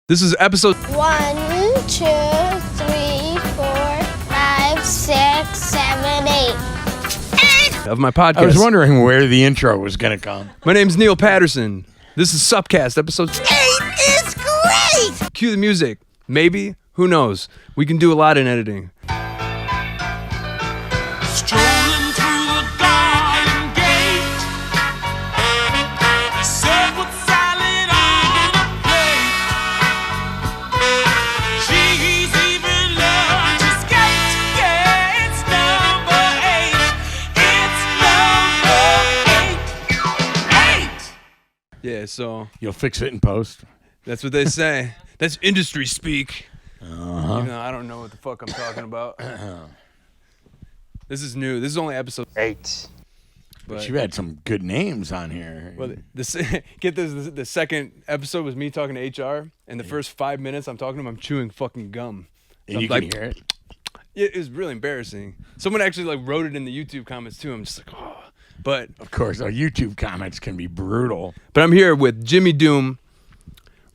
This is episode 1, 2, 3, 4, 5, 6, 7, 8. of my podcast. I was wondering where the intro was going to come. My name's Neil Patterson. This is SUPcast, episode 8 is great! Cue the music. Maybe. Who knows? We can do a lot in editing. Strolling through the garden gate, served salad on a plate. She's even learned to skate. Yeah, it's number 8. It's number 8. Yeah, so You'll fix it in post. that's what they say. That's industry speak. Even though I don't know what the fuck I'm talking about. This is new. This is only episode 8. But you had some good names on here. Well, get this. The second episode was me talking to HR, and the first 5 minutes I'm talking to him, I'm chewing fucking gum. And you can hear it? It was really embarrassing. Someone actually wrote it in the YouTube comments too. I'm just like, oh. But Of course, our YouTube comments can be brutal. But I'm here with Jimmy Doom,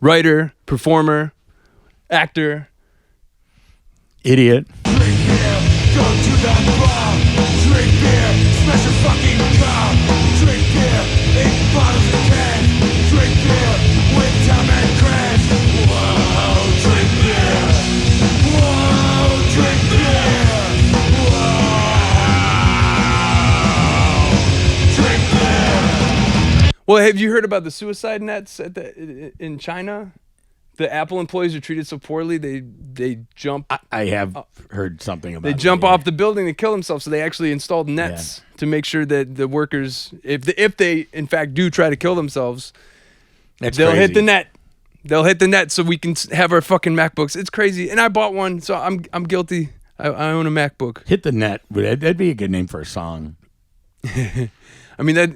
writer, performer, actor. Idiot. Drink beer, go to the bar. Drink beer, smash a fucking car. Drink beer, 8 bottles of can. Drink beer, with Tom and Crash. Whoa, drink beer. Whoa, drink beer. Whoa, drink beer. Well, have you heard about the suicide nets in China? The Apple employees are treated so poorly. They jump. I have heard something about They jump off the building to kill themselves. So they actually installed nets to make sure that the workers, if they in fact do try to kill themselves, That's they'll crazy. hit the net. They'll hit the net so we can have our fucking MacBooks. It's crazy. And I bought one, so I'm guilty. I own a MacBook. Hit the net. That'd be a good name for a song. I mean that.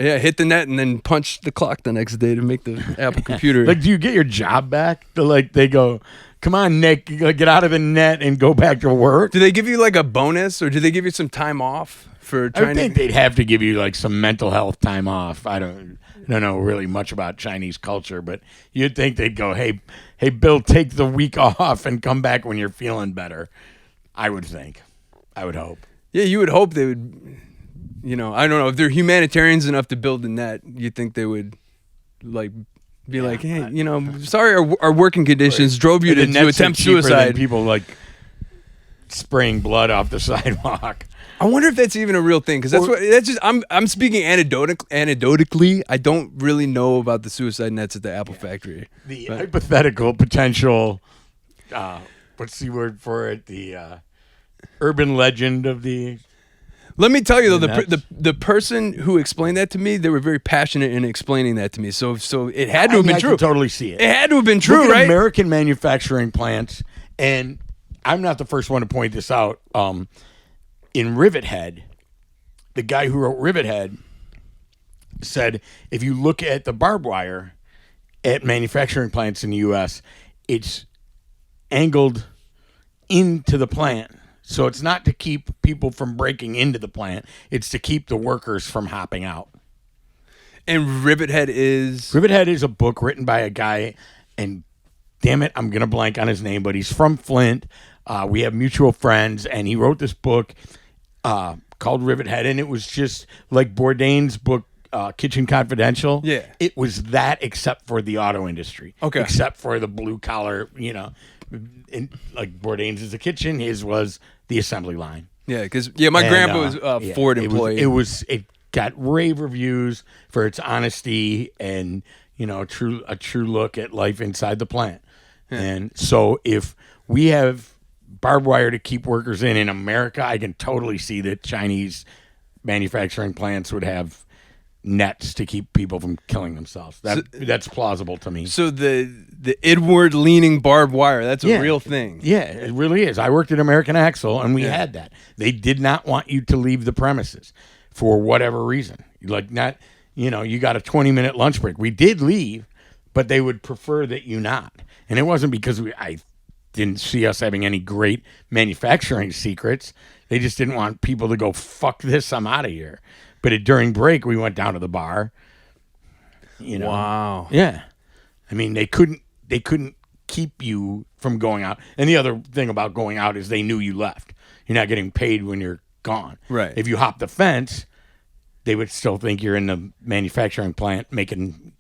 Yeah, hit the net and then punch the clock the next day to make the Apple computer. Like, do you get your job back? They go, come on, Nick, get out of the net and go back to work. Do they give you like a bonus, or do they give you some time off for trying I think they'd have to give you like some mental health time off. I don't know really much about Chinese culture, but you'd think they'd go, hey, Bill, take the week off and come back when you're feeling better. I would think. I would hope. Yeah, you would hope they would. I don't know if they're humanitarians enough to build a net. You'd think they would, be like, hey, sorry, our working conditions drove you to attempt suicide. People spraying blood off the sidewalk. I wonder if that's even a real thing, because I'm speaking anecdotally. I don't really know about the suicide nets at the Apple factory. The hypothetical potential. What's the word for it? The urban legend of the. Let me tell you though, the person who explained that to me, they were very passionate in explaining that to me. So it had to have been I true. can totally see it. It had to have been true, Look at right? American manufacturing plants, and I'm not the first one to point this out. In Rivethead, the guy who wrote Rivethead said, if you look at the barbed wire at manufacturing plants in the U.S., it's angled into the plant. So it's not to keep people from breaking into the plant. It's to keep the workers from hopping out. And Rivethead is a book written by a guy, and damn it, I'm going to blank on his name, but he's from Flint. We have mutual friends, and he wrote this book called Rivethead, and it was just like Bourdain's book, Kitchen Confidential. Yeah. It was that except for the auto industry. Okay. Except for the blue collar, like Bourdain's is a kitchen, his was the assembly line. Yeah, because my grandpa was a Ford employee. It got rave reviews for its honesty and a true look at life inside the plant. Yeah. And so if we have barbed wire to keep workers in America, I can totally see that Chinese manufacturing plants would have nets to keep people from killing themselves. That's plausible to me. So the inward leaning barbed wire, that's a real thing. Yeah, it really is. I worked at American Axle, and we had that. They did not want you to leave the premises for whatever reason. You got a 20-minute lunch break. We did leave, but they would prefer that you not. And it wasn't because I didn't see us having any great manufacturing secrets. They just didn't want people to go, fuck this, I'm out of here. But during break, we went down to the bar. Wow. Yeah. I mean, they couldn't keep you from going out. And the other thing about going out is they knew you left. You're not getting paid when you're gone. Right. If you hop the fence, they would still think you're in the manufacturing plant making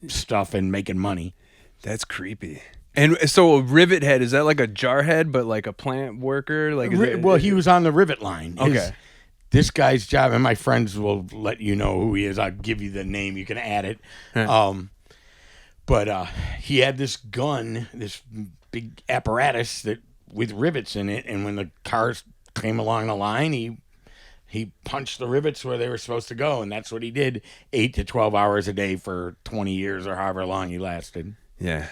stuff and making money. That's creepy. And so a rivet head, is that like a jar head, but like a plant worker? Like, He was on the rivet line. Okay. This guy's job, and my friends will let you know who he is. I'll give you the name. You can add it. But he had this gun, this big apparatus with rivets in it, and when the cars came along the line, he punched the rivets where they were supposed to go, and that's what he did 8 to 12 hours a day for 20 years or however long he lasted. Yeah.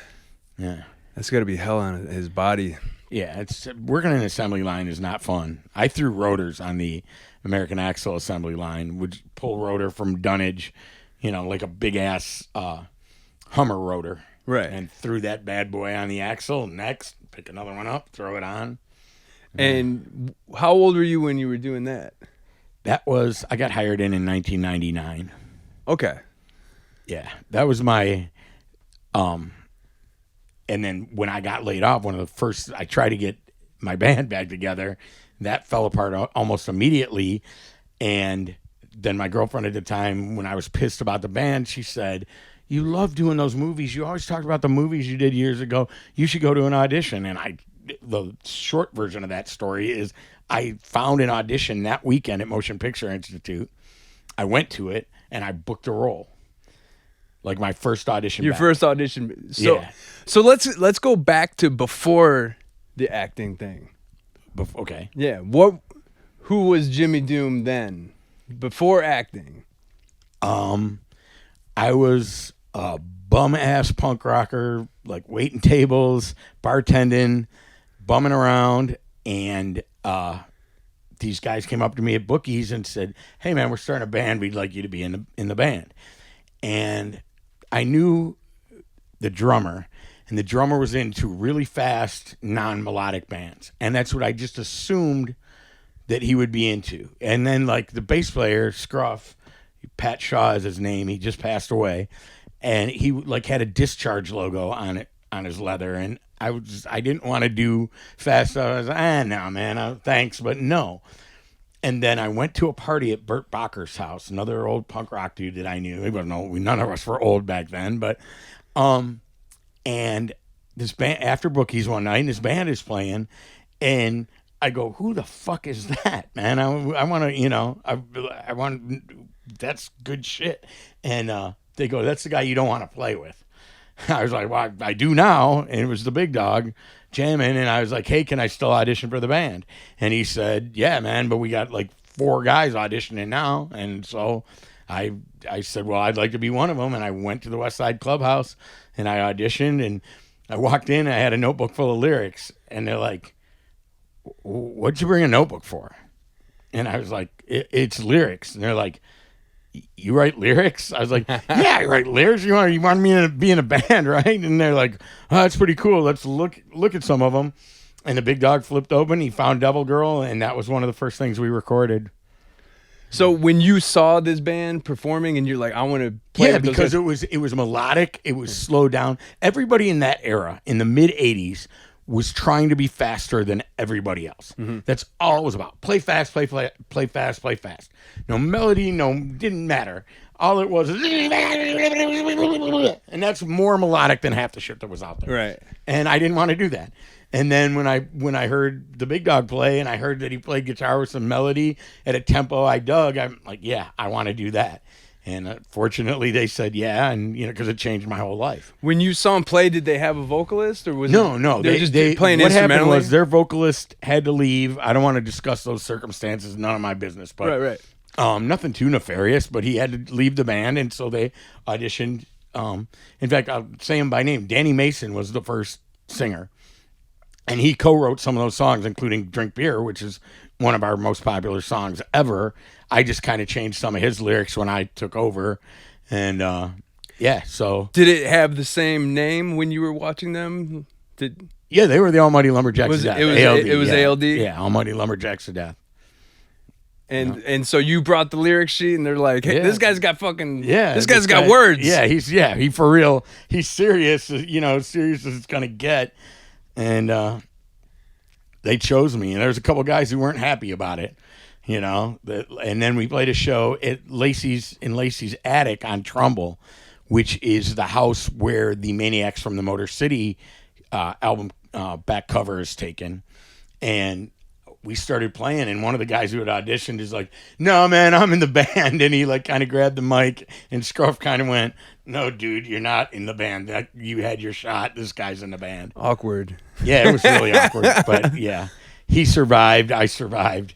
Yeah. That's got to be hell on his body. Yeah, working an assembly line is not fun. I threw rotors on the American Axle assembly line, would pull rotor from dunnage, like a big-ass Hummer rotor. Right. And threw that bad boy on the axle. Next, pick another one up, throw it on. And how old were you when you were doing that? I got hired in 1999. Okay. Yeah, that was my, and then when I got laid off, one of the first, I tried to get my band back together. That fell apart almost immediately. And then my girlfriend at the time, when I was pissed about the band, she said, "You love doing those movies. You always talked about the movies you did years ago. You should go to an audition." And the short version of that story is I found an audition that weekend at Motion Picture Institute. I went to it and I booked a role. Like my first audition. Your back. first audition. So, Yeah. So let's go back to before the acting thing. Okay. Yeah. Who was Jimmy Doom then? Before acting? I was a bum-ass punk rocker, like waiting tables, bartending, bumming around, and these guys came up to me at Bookies and said, "Hey, man, we're starting a band. We'd like you to be in the band." And I knew the drummer, and the drummer was into really fast, non-melodic bands. And that's what I just assumed that he would be into. And then, like, the bass player, Scruff, Pat Shaw is his name, he just passed away, and he, like, had a Discharge logo on it, on his leather, and I didn't want to do fast stuff. I was like, no, man, thanks, but no. And then I went to a party at Burt Bacher's house, another old punk rock dude that I knew. He wasn't old. None of us were old back then, but and this band, after Bookies one night, and this band is playing, and I go, "Who the fuck is that, man? I want to, I want, that's good shit." And they go, "That's the guy you don't want to play with." I was like, "Well, I do now," and it was the big dog jamming, and I was like, "Hey, can I still audition for the band?" And he said, "Yeah, man, but we got like 4 guys auditioning now." And so I said, "Well, I'd like to be one of them," and I went to the West Side Clubhouse, and I auditioned, and I walked in, and I had a notebook full of lyrics, and they're like, "What'd you bring a notebook for?" And I was like, "It's lyrics." And they're like, "You write lyrics?" I was like, "Yeah, I write lyrics. You want me to be in a band, right?" And they're like, "Oh, that's pretty cool. Let's look at some of them." And the big dog flipped open. He found Devil Girl, and that was one of the first things we recorded. So when you saw this band performing, and you're like, "I want to play," with those because guys. it was melodic. It was slowed down. Everybody in that era, in the mid '80s, was trying to be faster than everybody else. Mm-hmm. That's all it was about. Play fast, play fast, play fast. No melody, didn't matter. All it was is, and that's more melodic than half the shit that was out there. Right. And I didn't want to do that. And then when I heard the big dog play, and I heard that he played guitar with some melody at a tempo I dug, I'm like, yeah, I want to do that. And fortunately, they said yeah, and because it changed my whole life. When you saw them play, did they have a vocalist, or was No, they just playing what happened instrumentally? was their vocalist had to leave. I don't want to discuss those circumstances; none of my business. But Right. nothing too nefarious. But he had to leave the band, and so they auditioned. In fact, I'll say him by name. Danny Mason was the first singer, and he co-wrote some of those songs, including "Drink Beer," which is one of our most popular songs ever. I just kind of changed some of his lyrics when I took over, and so Did it have the same name when you were watching them? yeah, they were the Almighty Lumberjacks Was of it- Death. it was ALD? Yeah, Almighty Lumberjacks of Death. And so you brought the lyric sheet, and they're like, "Hey, this guy's got fucking this guy's got words." Yeah, he for real. He's serious. As serious as it's gonna get. And they chose me, and there's a couple guys who weren't happy about it. And then we played a show at Lacey's attic on Trumbull, which is the house where the Maniacs from the Motor City album back cover is taken, and we started playing, and one of the guys who had auditioned is like, "No, man, I'm in the band." And he like kind of grabbed the mic, and Scruff kind of went, "No, dude, you're not in the band. You had your shot. This guy's in the band." Awkward. Yeah, it was really awkward. But yeah, he survived. I survived.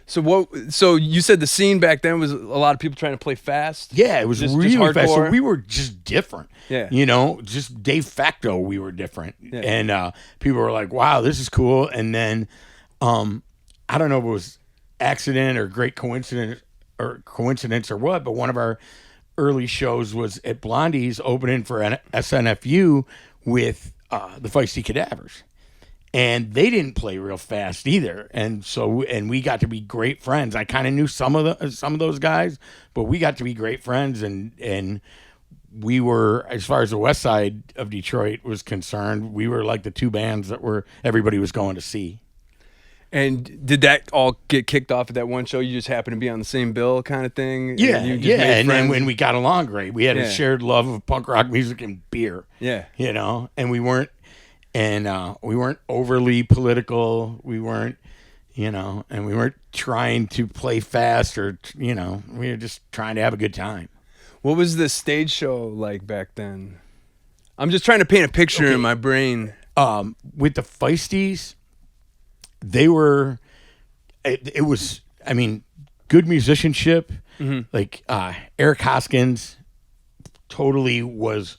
So you said the scene back then was a lot of people trying to play fast? Yeah, it was really fast. So we were just different. Yeah. Just de facto we were different. Yeah. And people were like, "Wow, this is cool." And then I don't know if it was accident or great coincidence or what, but one of our early shows was at Blondie's opening for an SNFU with the Feisty Cadavers. And they didn't play real fast either. And we got to be great friends. I kind of knew some of those guys, but we got to be great friends, and we were, as far as the west side of Detroit was concerned, we were like the two bands that everybody was going to see. And did that all get kicked off at that one show? You just happened to be on the same bill kind of thing? Yeah, and then when we got along great, we had a shared love of punk rock music and beer. Yeah. And we weren't overly political. We weren't, and we weren't trying to play fast or, we were just trying to have a good time. What was the stage show like back then? I'm just trying to paint a picture in my brain. With the Feisties, they were, it was, good musicianship. Mm-hmm. Like Eric Hoskins totally was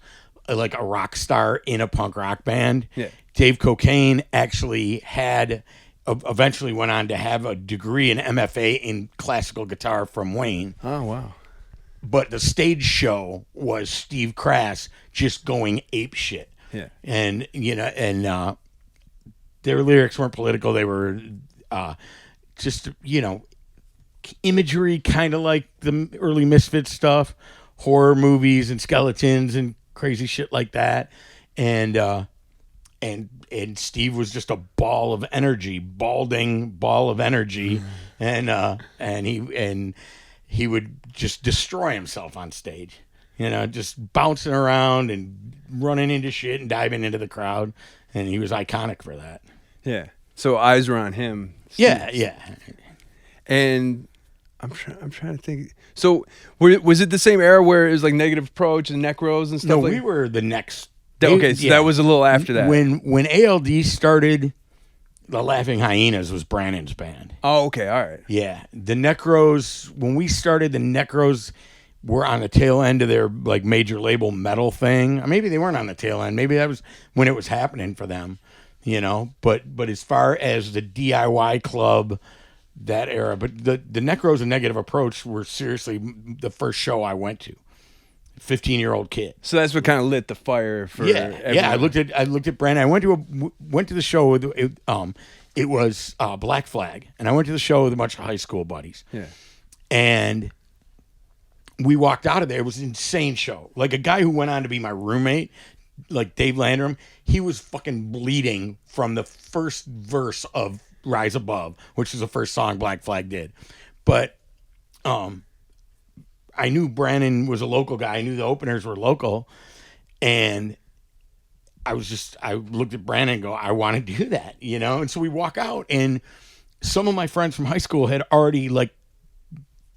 like a rock star in a punk rock band. Yeah. Dave Cocaine actually eventually went on to have a degree in MFA in classical guitar from Wayne. Oh, wow. But the stage show was Steve Crass just going ape shit. Yeah. And, their lyrics weren't political. They were just, imagery, kind of like the early Misfits stuff, horror movies and skeletons and crazy shit like that. And Steve was just a balding ball of energy. And he would just destroy himself on stage, just bouncing around and running into shit and diving into the crowd. And he was iconic for that. Yeah. So eyes were on him. Yeah. And I'm trying to think. So was it the same era where it was like Negative Approach and Necros and stuff? No, we were the next. That was a little after that. When ALD started, the Laughing Hyenas was Brannon's band. Oh, okay, all right. Yeah, the Necros. When we started, the Necros were on the tail end of their like major label metal thing. Or maybe they weren't on the tail end. Maybe that was when it was happening for them. But as far as the DIY club, that era, but the Necros and Negative Approach were seriously the first show I went to. 15-year-old kid. So that's what kind of lit the fire for everyone. Yeah. I looked at Brandon. I went to the show with it was Black Flag, and I went to the show with a bunch of high school buddies. Yeah, and we walked out of there. It was an insane show. Like a guy who went on to be my roommate, like Dave Landrum, he was fucking bleeding from the first verse of Rise Above, which is the first song Black Flag did. But I knew Brannon was a local guy. I knew the openers were local. And I looked at Brannon and go, I want to do that, And so we walk out, and some of my friends from high school had already like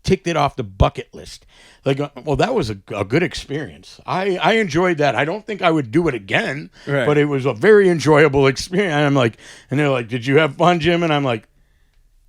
ticked it off the bucket list. Like, well, that was a good experience. I enjoyed that. I don't think I would do it again, right. But it was a very enjoyable experience. And they're like, did you have fun, Jim? And I'm like,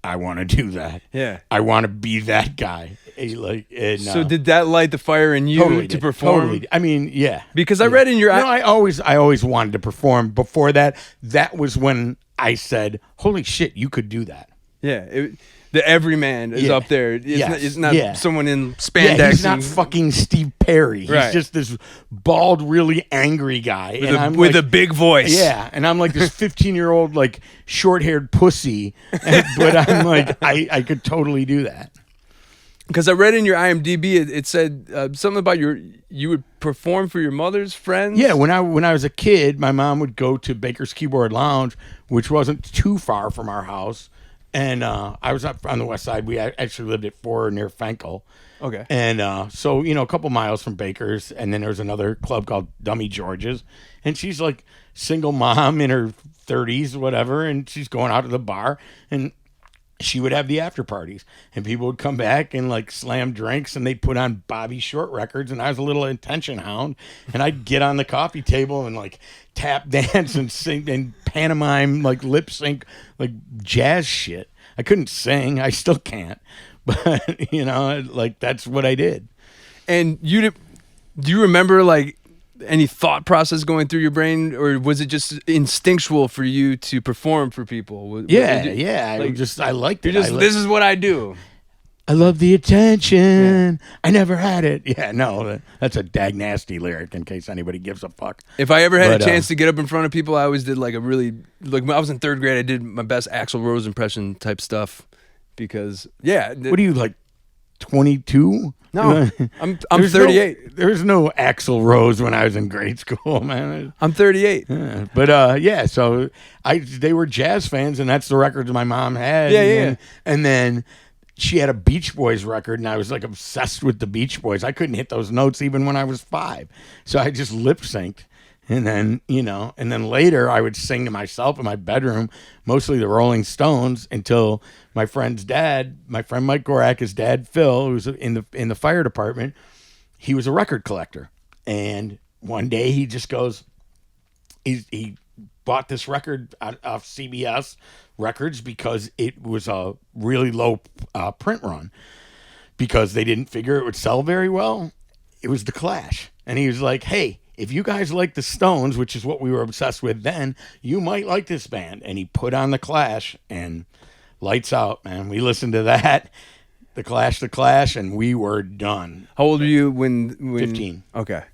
I want to do that. Yeah. I want to be that guy. So did that light the fire in you to perform? Totally. Yeah. Because I read in your... I always wanted to perform. Before that, that was when I said, holy shit, you could do that. Yeah, the everyman is up there. It's not someone in spandex. Yeah, he's not fucking Steve Perry. He's just this bald, really angry guy. With a big voice. Yeah, and I'm like this 15-year-old, like, short-haired pussy. But I'm like, I could totally do that. Because I read in your IMDb, it said something about you would perform for your mother's friends. Yeah, when I was a kid, my mom would go to Baker's Keyboard Lounge, which wasn't too far from our house. And I was up on the west side. We actually lived at 4 near Fenkel. Okay. And so, a couple miles from Baker's. And then there was another club called Dummy George's. And she's like single mom in her 30s, whatever. And she's going out to the bar. And she would have the after parties. And people would come back and like slam drinks. And they'd put on Bobby Short records. And I was a little attention hound. And I'd get on the coffee table and like tap dance and sing and pantomime, like lip sync, like jazz shit. I couldn't sing. I still can't. But, like that's what I did. And do you remember like any thought process going through your brain, or was it just instinctual for you to perform for people? Yeah. I liked it. This is what I do. I love the attention. Yeah. I never had it. Yeah, no, that's a dag nasty lyric in case anybody gives a fuck. If I ever had a chance to get up in front of people, I always did like when I was in 3rd grade, I did my best Axl Rose impression type stuff because, what are you, like 22? No, I'm 38. There was no Axl Rose when I was in grade school, man. I'm 38. Yeah. But, so they were jazz fans, and that's the records my mom had. Yeah. And then she had a Beach Boys record, and I was like obsessed with the Beach Boys. I couldn't hit those notes even when I was 5. So I just lip synced. And then, and then later I would sing to myself in my bedroom, mostly the Rolling Stones, until my friend's dad, my friend Mike Gorak, his dad, Phil, who was in the fire department, he was a record collector. And one day he just goes, he bought this record off CBS Records because it was a really low print run because they didn't figure it would sell very well. It was The Clash. And he was like, hey, if you guys like the Stones, which is what we were obsessed with then, you might like this band. And he put on The Clash, and lights out, man. We listened to that, The Clash, and we were done. How old were you when 15. Okay.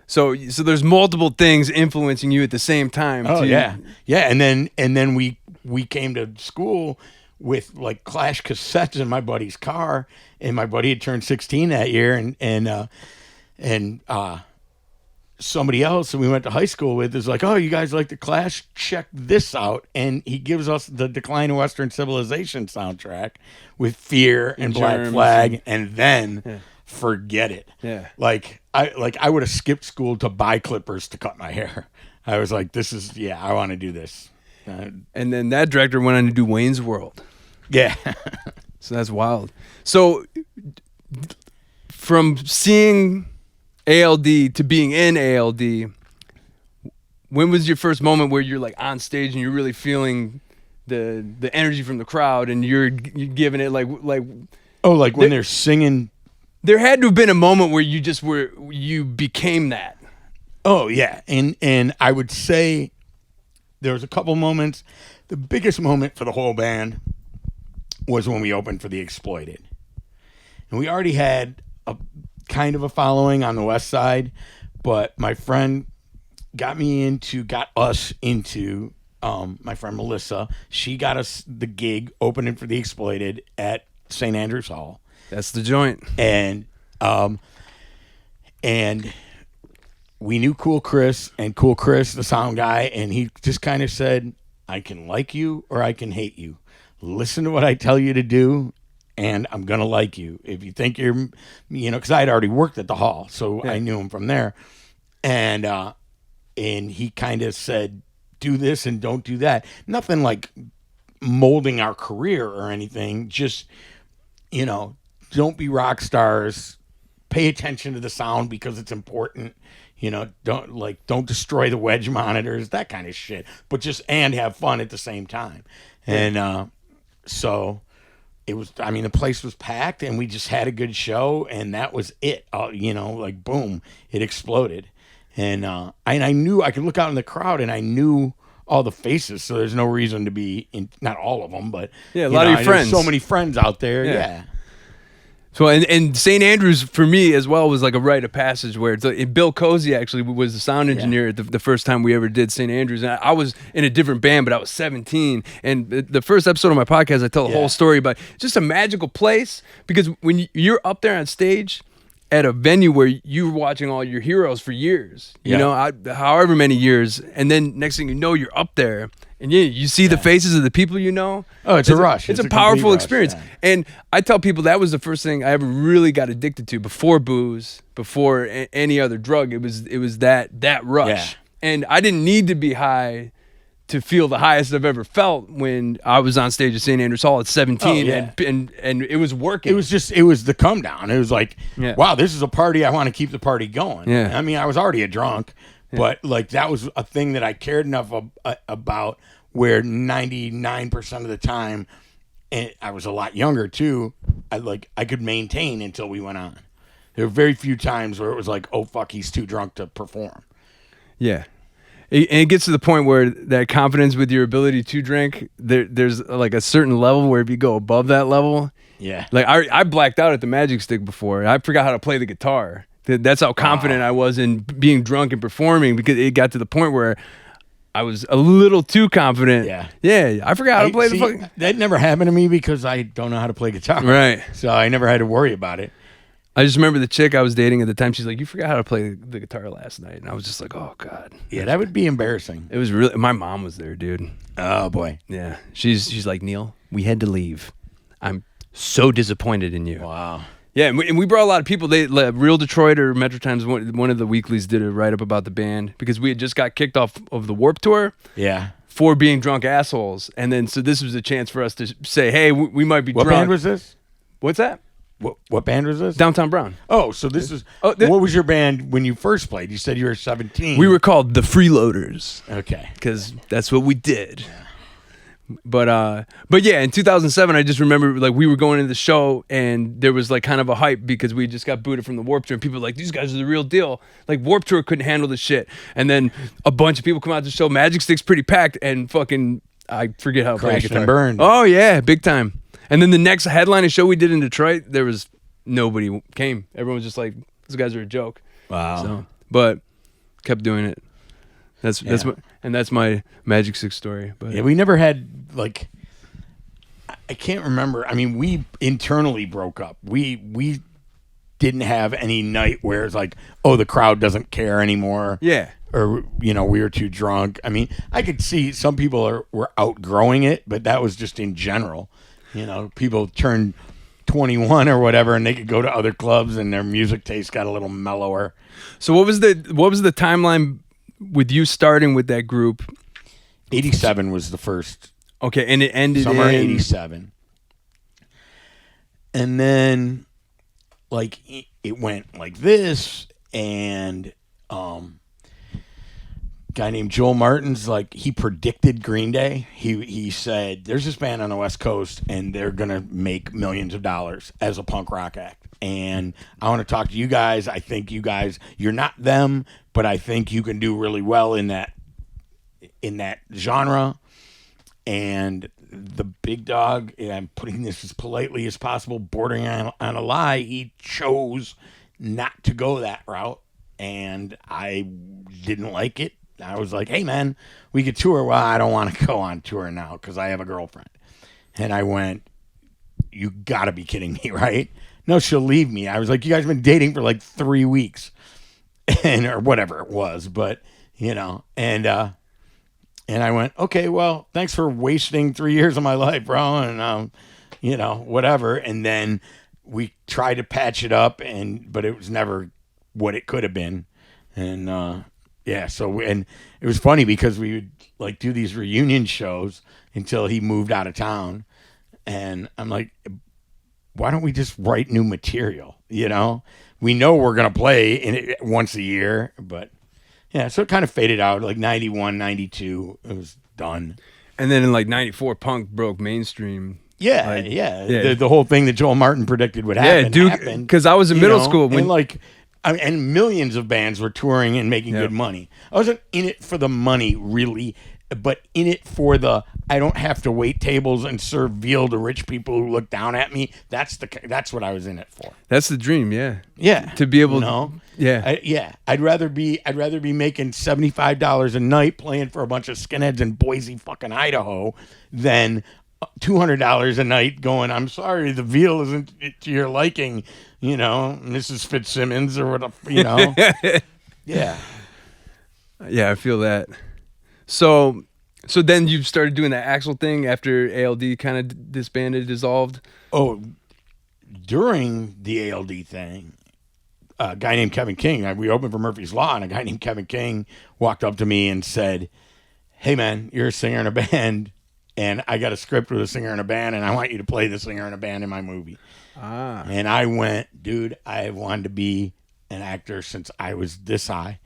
So there's multiple things influencing you at the same time. Oh, yeah. Yeah, and then we came to school with like Clash cassettes in my buddy's car, and my buddy had turned 16 that year, and somebody else that we went to high school with is like, oh, you guys like the Clash? Check this out. And he gives us the Decline of Western Civilization soundtrack with Fear and Black Flag, and then forget it. Yeah. Like I would have skipped school to buy clippers to cut my hair. I was like, I want to do this. And then that director went on to do Wayne's World. Yeah. So that's wild. So from seeing ALD to being in ALD, when was your first moment where you're like on stage and you're really feeling the energy from the crowd and you're giving it like when they're singing? There had to have been a moment where you became that. Oh yeah, and I would say there was a couple moments. The biggest moment for the whole band was when we opened for The Exploited, and we already had a kind of a following on the west side, but my friend got us into my friend Melissa. She got us the gig opening for The Exploited at St. Andrews Hall. That's the joint. And we knew Cool Chris, the sound guy, and he just kind of said, I can like you or I can hate you. Listen to what I tell you to do, and I'm going to like you. If you think you're, because I had already worked at the hall, so I knew him from there. And he kind of said, do this and don't do that. Nothing like molding our career or anything. Just, don't be rock stars. Pay attention to the sound because it's important. Don't destroy the wedge monitors, that kind of shit. But and have fun at the same time. And so it was. I mean, the place was packed, and we just had a good show, and that was it. Boom, it exploded. And I knew I could look out in the crowd, and I knew all the faces, so there's no reason to be in. Not all of them, but Yeah, a lot of your friends. So many friends out there. Yeah. So and St. Andrews for me as well was like a rite of passage where Bill Cozy actually was the sound engineer the first time we ever did St. Andrews, and I was in a different band, but I was 17. And the first episode of my podcast, I tell the whole story about just a magical place, because when you're up there on stage at a venue where you were watching all your heroes for years, you know, however many years, and then next thing you know, you're up there. And you see the faces of the people you know. Oh, it's a rush. It's a powerful experience. Yeah. And I tell people that was the first thing I ever really got addicted to before booze, before any other drug. It was that rush. Yeah. And I didn't need to be high to feel the highest I've ever felt when I was on stage at St. Andrews Hall at 17, and it was working. It was the come down. It was like, wow, this is a party. I want to keep the party going. Yeah. I mean, I was already a drunk. But like that was a thing that I cared enough about, where 99% of the time, and I was a lot younger too, I could maintain until we went on. There were very few times where it was like, oh fuck, he's too drunk to perform. Yeah. And it gets to the point where that confidence with your ability to drink, there's like a certain level where if you go above that level, like I blacked out at the Magic Stick before. I forgot how to play the guitar. That's how confident I was in being drunk and performing, because it got to the point where I was a little too confident. Yeah. I forgot how to play the fucking... That never happened to me because I don't know how to play guitar. Right. So I never had to worry about it. I just remember the chick I was dating at the time. She's like, "You forgot how to play the guitar last night," and I was just like, "Oh God." Yeah, that would be embarrassing. It was really. My mom was there, dude. Oh boy. Yeah. She's like, "Neil, we had to leave. I'm so disappointed in you." Wow. Yeah, and we brought a lot of people. Real Detroit or Metro Times, one of the weeklies did a write-up about the band, because we had just got kicked off of the Warped Tour. Yeah. For being drunk assholes. And then, so this was a chance for us to say, hey, we might be drunk. What band was this? What's that? What band was this? Downtown Brown. Oh, so this is... what was your band when you first played? You said you were 17. We were called the Freeloaders. Okay. Because that's what we did. Yeah. But yeah, in 2007, I just remember like we were going into the show and there was like kind of a hype because we just got booted from the Warped Tour and people were like, these guys are the real deal. Like Warped Tour couldn't handle the shit. And then a bunch of people come out to the show. Magic Stick's pretty packed and fucking, I forget how to play guitar. And burned. Oh yeah, big time. And then the next headlining show we did in Detroit, there was nobody came. Everyone was just like, these guys are a joke. Wow. So, but kept doing it. That's my Magic Stick story. But yeah, we never had like, I can't remember. I mean, we internally broke up. We didn't have any night where it's like, oh, the crowd doesn't care anymore. Yeah. Or, we were too drunk. I mean, I could see some people were outgrowing it, but that was just in general. People turned 21 or whatever, and they could go to other clubs, and their music taste got a little mellower. So what was the timeline with you starting with that group? 87 was the first. Okay, and it ended summer in 87. And then, like, it went like this, and guy named Joel Martin's like, he predicted Green Day. He said, there's this band on the West Coast and they're gonna make millions of dollars as a punk rock act, and I want to talk to you guys. I think you guys, you're not them, but I think you can do really well in that genre. And the big dog, and I'm putting this as politely as possible, bordering on a lie, he chose not to go that route, and I didn't like it. I was like, hey, man, we could tour. Well, I don't want to go on tour now because I have a girlfriend. And I went, you got to be kidding me, right? No, she'll leave me. I was like, you guys have been dating for like 3 weeks or whatever it was. But, and I went, okay, well, thanks for wasting 3 years of my life, bro. And, whatever. And then we tried to patch it up, but it was never what it could have been. And, yeah, and it was funny because we would like do these reunion shows until he moved out of town, and I'm like, why don't we just write new material? We know we're gonna play in it once a year, but yeah, so it kind of faded out. Like 91, 92, it was done. And then in like 94, punk broke mainstream. Yeah. The whole thing that Joel Martin predicted would happen. Yeah, dude, because I was in middle school when like. and millions of bands were touring and making good money. I wasn't in it for the money, really, but in it for the I don't have to wait tables and serve veal to rich people who look down at me. That's what I was in it for. That's the dream, yeah. Yeah, To be able to, I'd rather be making $75 a night playing for a bunch of skinheads in Boise, fucking Idaho, than $200 a night going, I'm sorry, the veal isn't to your liking, Mrs. Fitzsimmons or whatever, Yeah. Yeah, I feel that. So then you started doing that Axel thing after ALD kind of dissolved? Oh, during the ALD thing, a guy named Kevin King, we opened for Murphy's Law, and a guy named Kevin King walked up to me and said, hey, man, you're a singer in a band, and I got a script with a singer in a band, and I want you to play the singer in a band in my movie. And I went, dude, I wanted to be an actor since I was this high.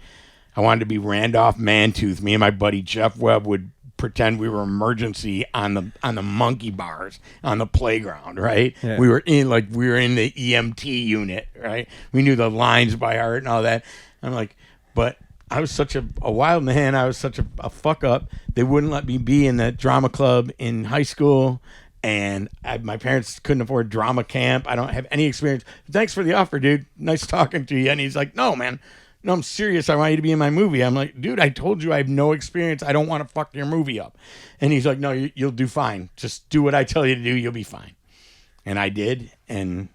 I wanted to be Randolph Mantooth. Me and my buddy Jeff Webb would pretend we were Emergency on the monkey bars on the playground, right? Yeah. We were in the EMT unit, right? We knew the lines by heart and all that. I'm like, but I was such a wild man. I was such a fuck up. They wouldn't let me be in the drama club in high school. And my parents couldn't afford drama camp. I don't have any experience. Thanks for the offer, dude. Nice talking to you. And he's like, no, man. No, I'm serious. I want you to be in my movie. I'm like, dude, I told you I have no experience. I don't want to fuck your movie up. And he's like, no, you'll do fine. Just do what I tell you to do. You'll be fine. And I did. And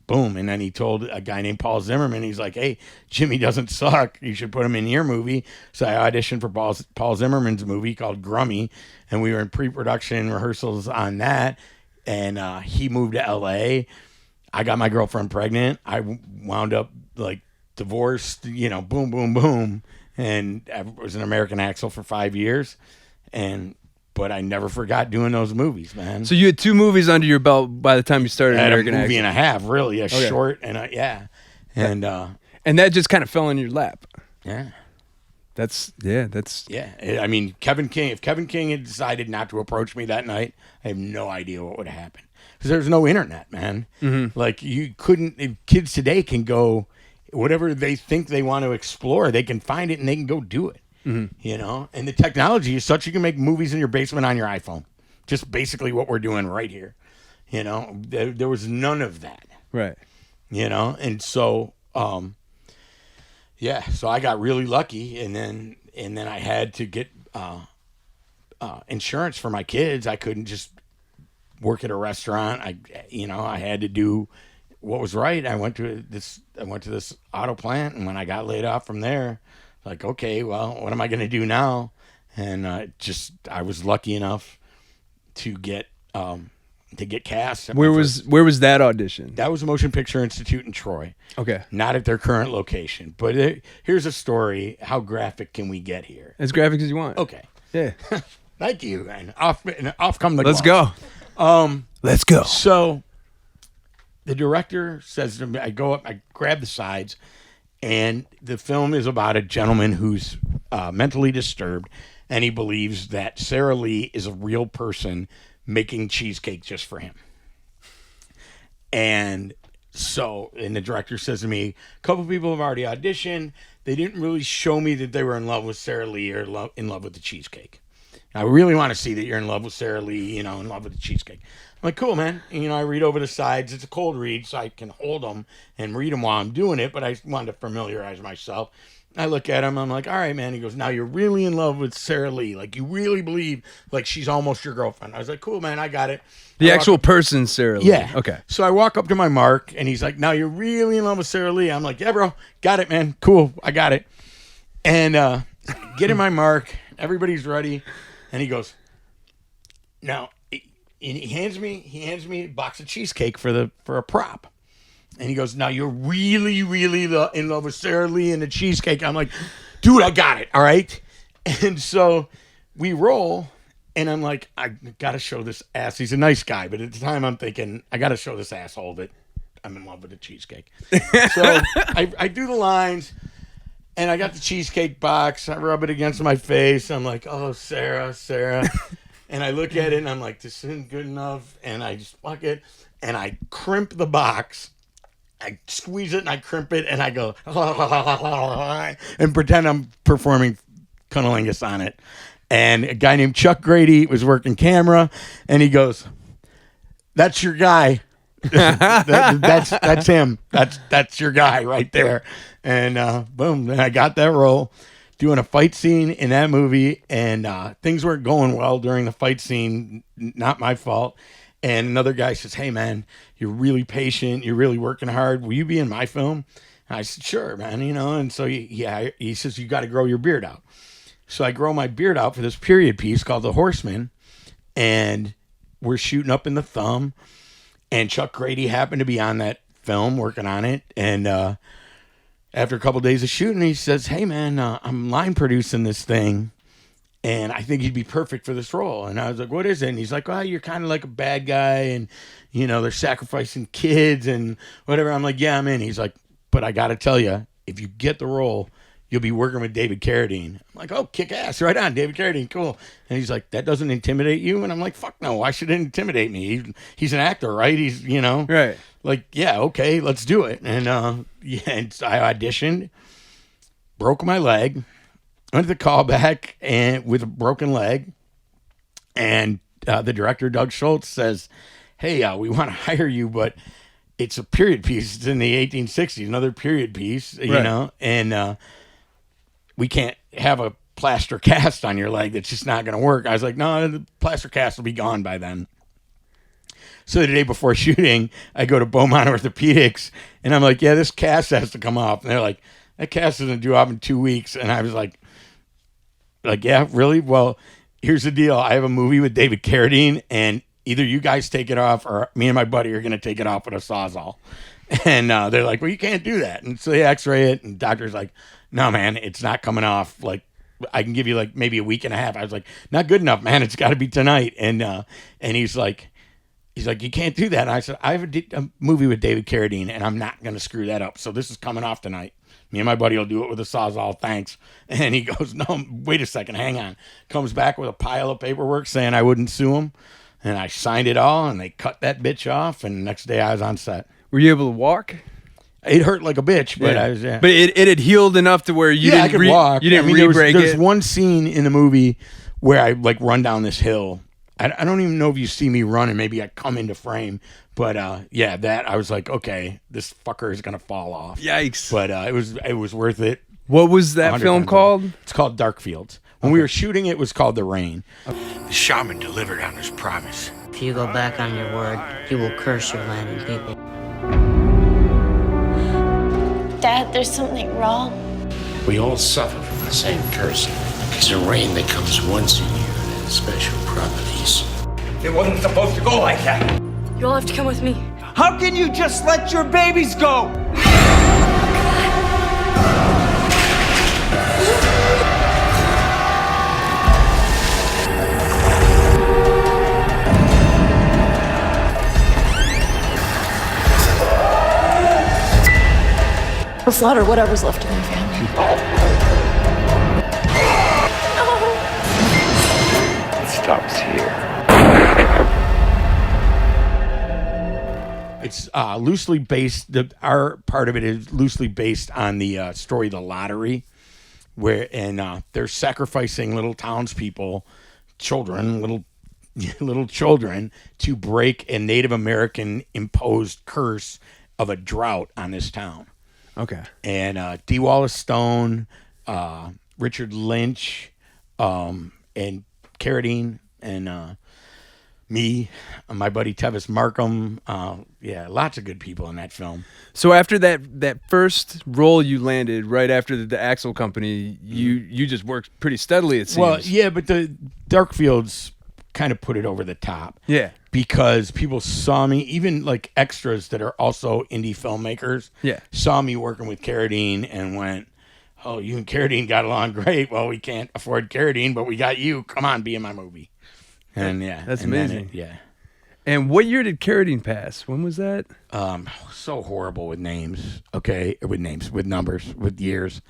boom. And then he told a guy named Paul Zimmerman, he's like, hey, Jimmy doesn't suck. You should put him in your movie. So I auditioned for Paul Zimmerman's movie called Grummy. And we were in pre-production rehearsals on that. And he moved to L.A. I got my girlfriend pregnant. I wound up divorced, boom, boom, boom. And I was an American Axel for 5 years. But I never forgot doing those movies, man. So you had 2 movies under your belt by the time you started American Axel. A movie Axel. and a half, really. Short and And that just kind of fell in your lap. Yeah. That's. I mean, Kevin King, if Kevin King had decided not to approach me that night, I have no idea what would have happened. Because there's no internet, man. Mm-hmm. Like, you couldn't, if kids today can go, whatever they think they want to explore, they can find it and they can go do it. Mm-hmm. And the technology is such you can make movies in your basement on your iPhone. Just basically what we're doing right here. There was none of that. Right. And so, so I got really lucky, and then I had to get insurance for my kids. I couldn't just work at a restaurant. I had to do what was right. I went to this auto plant, and when I got laid off from there, like, okay, well, what am I going to do now? And I was lucky enough to get cast. Where was that audition? That was Motion Picture Institute in Troy. Okay. Not at their current location. But here's a story. How graphic can we get here? As graphic as you want. Okay. Yeah. Thank you. And off come the Let's gloss. go. Let's go. So the director says to me, I go up, I grab the sides, and the film is about a gentleman who's mentally disturbed, and he believes that Sarah Lee is a real person making cheesecake just for him. And the director says to me, a couple people have already auditioned. They didn't really show me that they were in love with Sarah Lee or in love with the cheesecake. I really want to see that you're in love with Sarah Lee, in love with the cheesecake. I'm like, cool, man. And, I read over the sides. It's a cold read, so I can hold them and read them while I'm doing it, but I wanted to familiarize myself. I look at him. I'm like, all right, man. He goes, now you're really in love with Sarah Lee. Like, you really believe, like, she's almost your girlfriend. I was like, cool, man. I got it. The actual person, Sarah Lee. Yeah. Okay. So I walk up to my mark, and he's like, now you're really in love with Sarah Lee. I'm like, yeah, bro. Got it, man. Cool. I got it. And get in my mark. Everybody's ready. And he goes, now, he hands me a box of cheesecake for a prop. And he goes, now you're really, really in love with Sarah Lee and the cheesecake. I'm like, dude, I got it. All right. And so we roll, and I'm like, I got to show this ass. He's a nice guy, but at the time I'm thinking, I got to show this asshole that I'm in love with the cheesecake. So I do the lines, and I got the cheesecake box. I rub it against my face. I'm like, oh, Sarah. And I look at it, and I'm like, this isn't good enough. And I just fuck it, and I crimp the box. I squeeze it and I crimp it and I go and pretend I'm performing cunnilingus on it. And a guy named Chuck Grady was working camera, and he goes, "That's your guy. That's him. That's your guy right there." And boom, and I got that role, doing a fight scene in that movie, and things weren't going well during the fight scene. Not my fault. And another guy says, "Hey man, you're really patient. You're really working hard. Will you be in my film?" And I said, "Sure, man." And so he says, "You got to grow your beard out." So I grow my beard out for this period piece called The Horseman, and we're shooting up in the Thumb, and Chuck Grady happened to be on that film working on it. And after a couple of days of shooting, he says, "Hey man, I'm line producing this thing, and I think you'd be perfect for this role." And I was like, "What is it?" And he's like, "Well, you're kind of like a bad guy, and they're sacrificing kids and whatever." I'm like, "Yeah, I'm in." He's like, "But I got to tell you, if you get the role, you'll be working with David Carradine." I'm like, "Oh, kick ass. Right on. David Carradine. Cool." And he's like, "That doesn't intimidate you?" And I'm like, "Fuck no. Why should it intimidate me? He's an actor, right? He's, Right. Like, yeah, okay, let's do it." And and so I auditioned, broke my leg, went to the callback and with a broken leg. And the director, Doug Schultz, says, "Hey, we want to hire you, but it's a period piece. It's in the 1860s, another period piece, and we can't have a plaster cast on your leg. That's just not going to work." I was like, "No, the plaster cast will be gone by then." So the day before shooting, I go to Beaumont Orthopedics, and I'm like, "Yeah, this cast has to come off." And they're like, "That cast isn't due off in 2 weeks." And I was like, "Yeah, really? Well, here's the deal. I have a movie with David Carradine, and either you guys take it off or me and my buddy are going to take it off with a Sawzall." And they're like, "Well, you can't do that." And so they x-ray it, and the doctor's like, "No, man, it's not coming off. Like, I can give you like maybe a week and a half." I was like, "Not good enough, man. It's got to be tonight." And he's like, "You can't do that." And I said, "I have a movie with David Carradine, and I'm not going to screw that up. So this is coming off tonight. Me and my buddy will do it with a Sawzall. Thanks." And he goes, "No, wait a second. Hang on." Comes back with a pile of paperwork saying I wouldn't sue him. And I signed it all, and they cut that bitch off. And the next day I was on set. Were you able to walk? It hurt like a bitch, but I was, But it had healed enough to where you didn't I could walk. You didn't re-break there's it. one scene in the movie where I like run down this hill. I don't even know if you see me running. Maybe I come into frame. But that I was like, okay, this fucker is gonna fall off. Yikes! But it was worth it. What was that film called? It's called Darkfields. When we were shooting, it was called The Rain. The shaman delivered on his promise. If you go back on your word, you will curse your land and people. Dad, there's something wrong. We all suffer from the same curse. It's a rain that comes once a year and has special properties. It wasn't supposed to go like that. You all have to come with me. How can you just let your babies go? We'll slaughter whatever's left of my family. It stops here. It's loosely based. Our part of it is loosely based on the story The Lottery, where they're sacrificing little townspeople, little children, to break a Native American imposed curse of a drought on this town. Okay. And D. Wallace Stone, Richard Lynch, and Carradine, and me, my buddy Tevis Markham. Lots of good people in that film. So after that first role you landed, right after the Axle Company, you just worked pretty steadily, it seems. Well, yeah, but the Darkfields kind of put it over the top. Yeah. Because people saw me, even like extras that are also indie filmmakers, saw me working with Carradine and went, "Oh, you and Carradine got along great. Well, we can't afford Carradine, but we got you. Come on, be in my movie." And that's amazing. Yeah. And what year did Carradine pass? When was that? So horrible with names. Okay, with numbers, with years.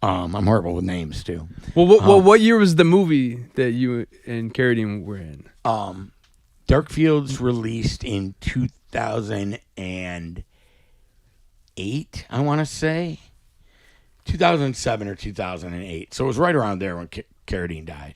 I'm horrible with names too. Well, what year was the movie that you and Carradine were in? Darkfields released in 2008. 2008, I want to say. 2007 or 2008. So it was right around there when Carradine died.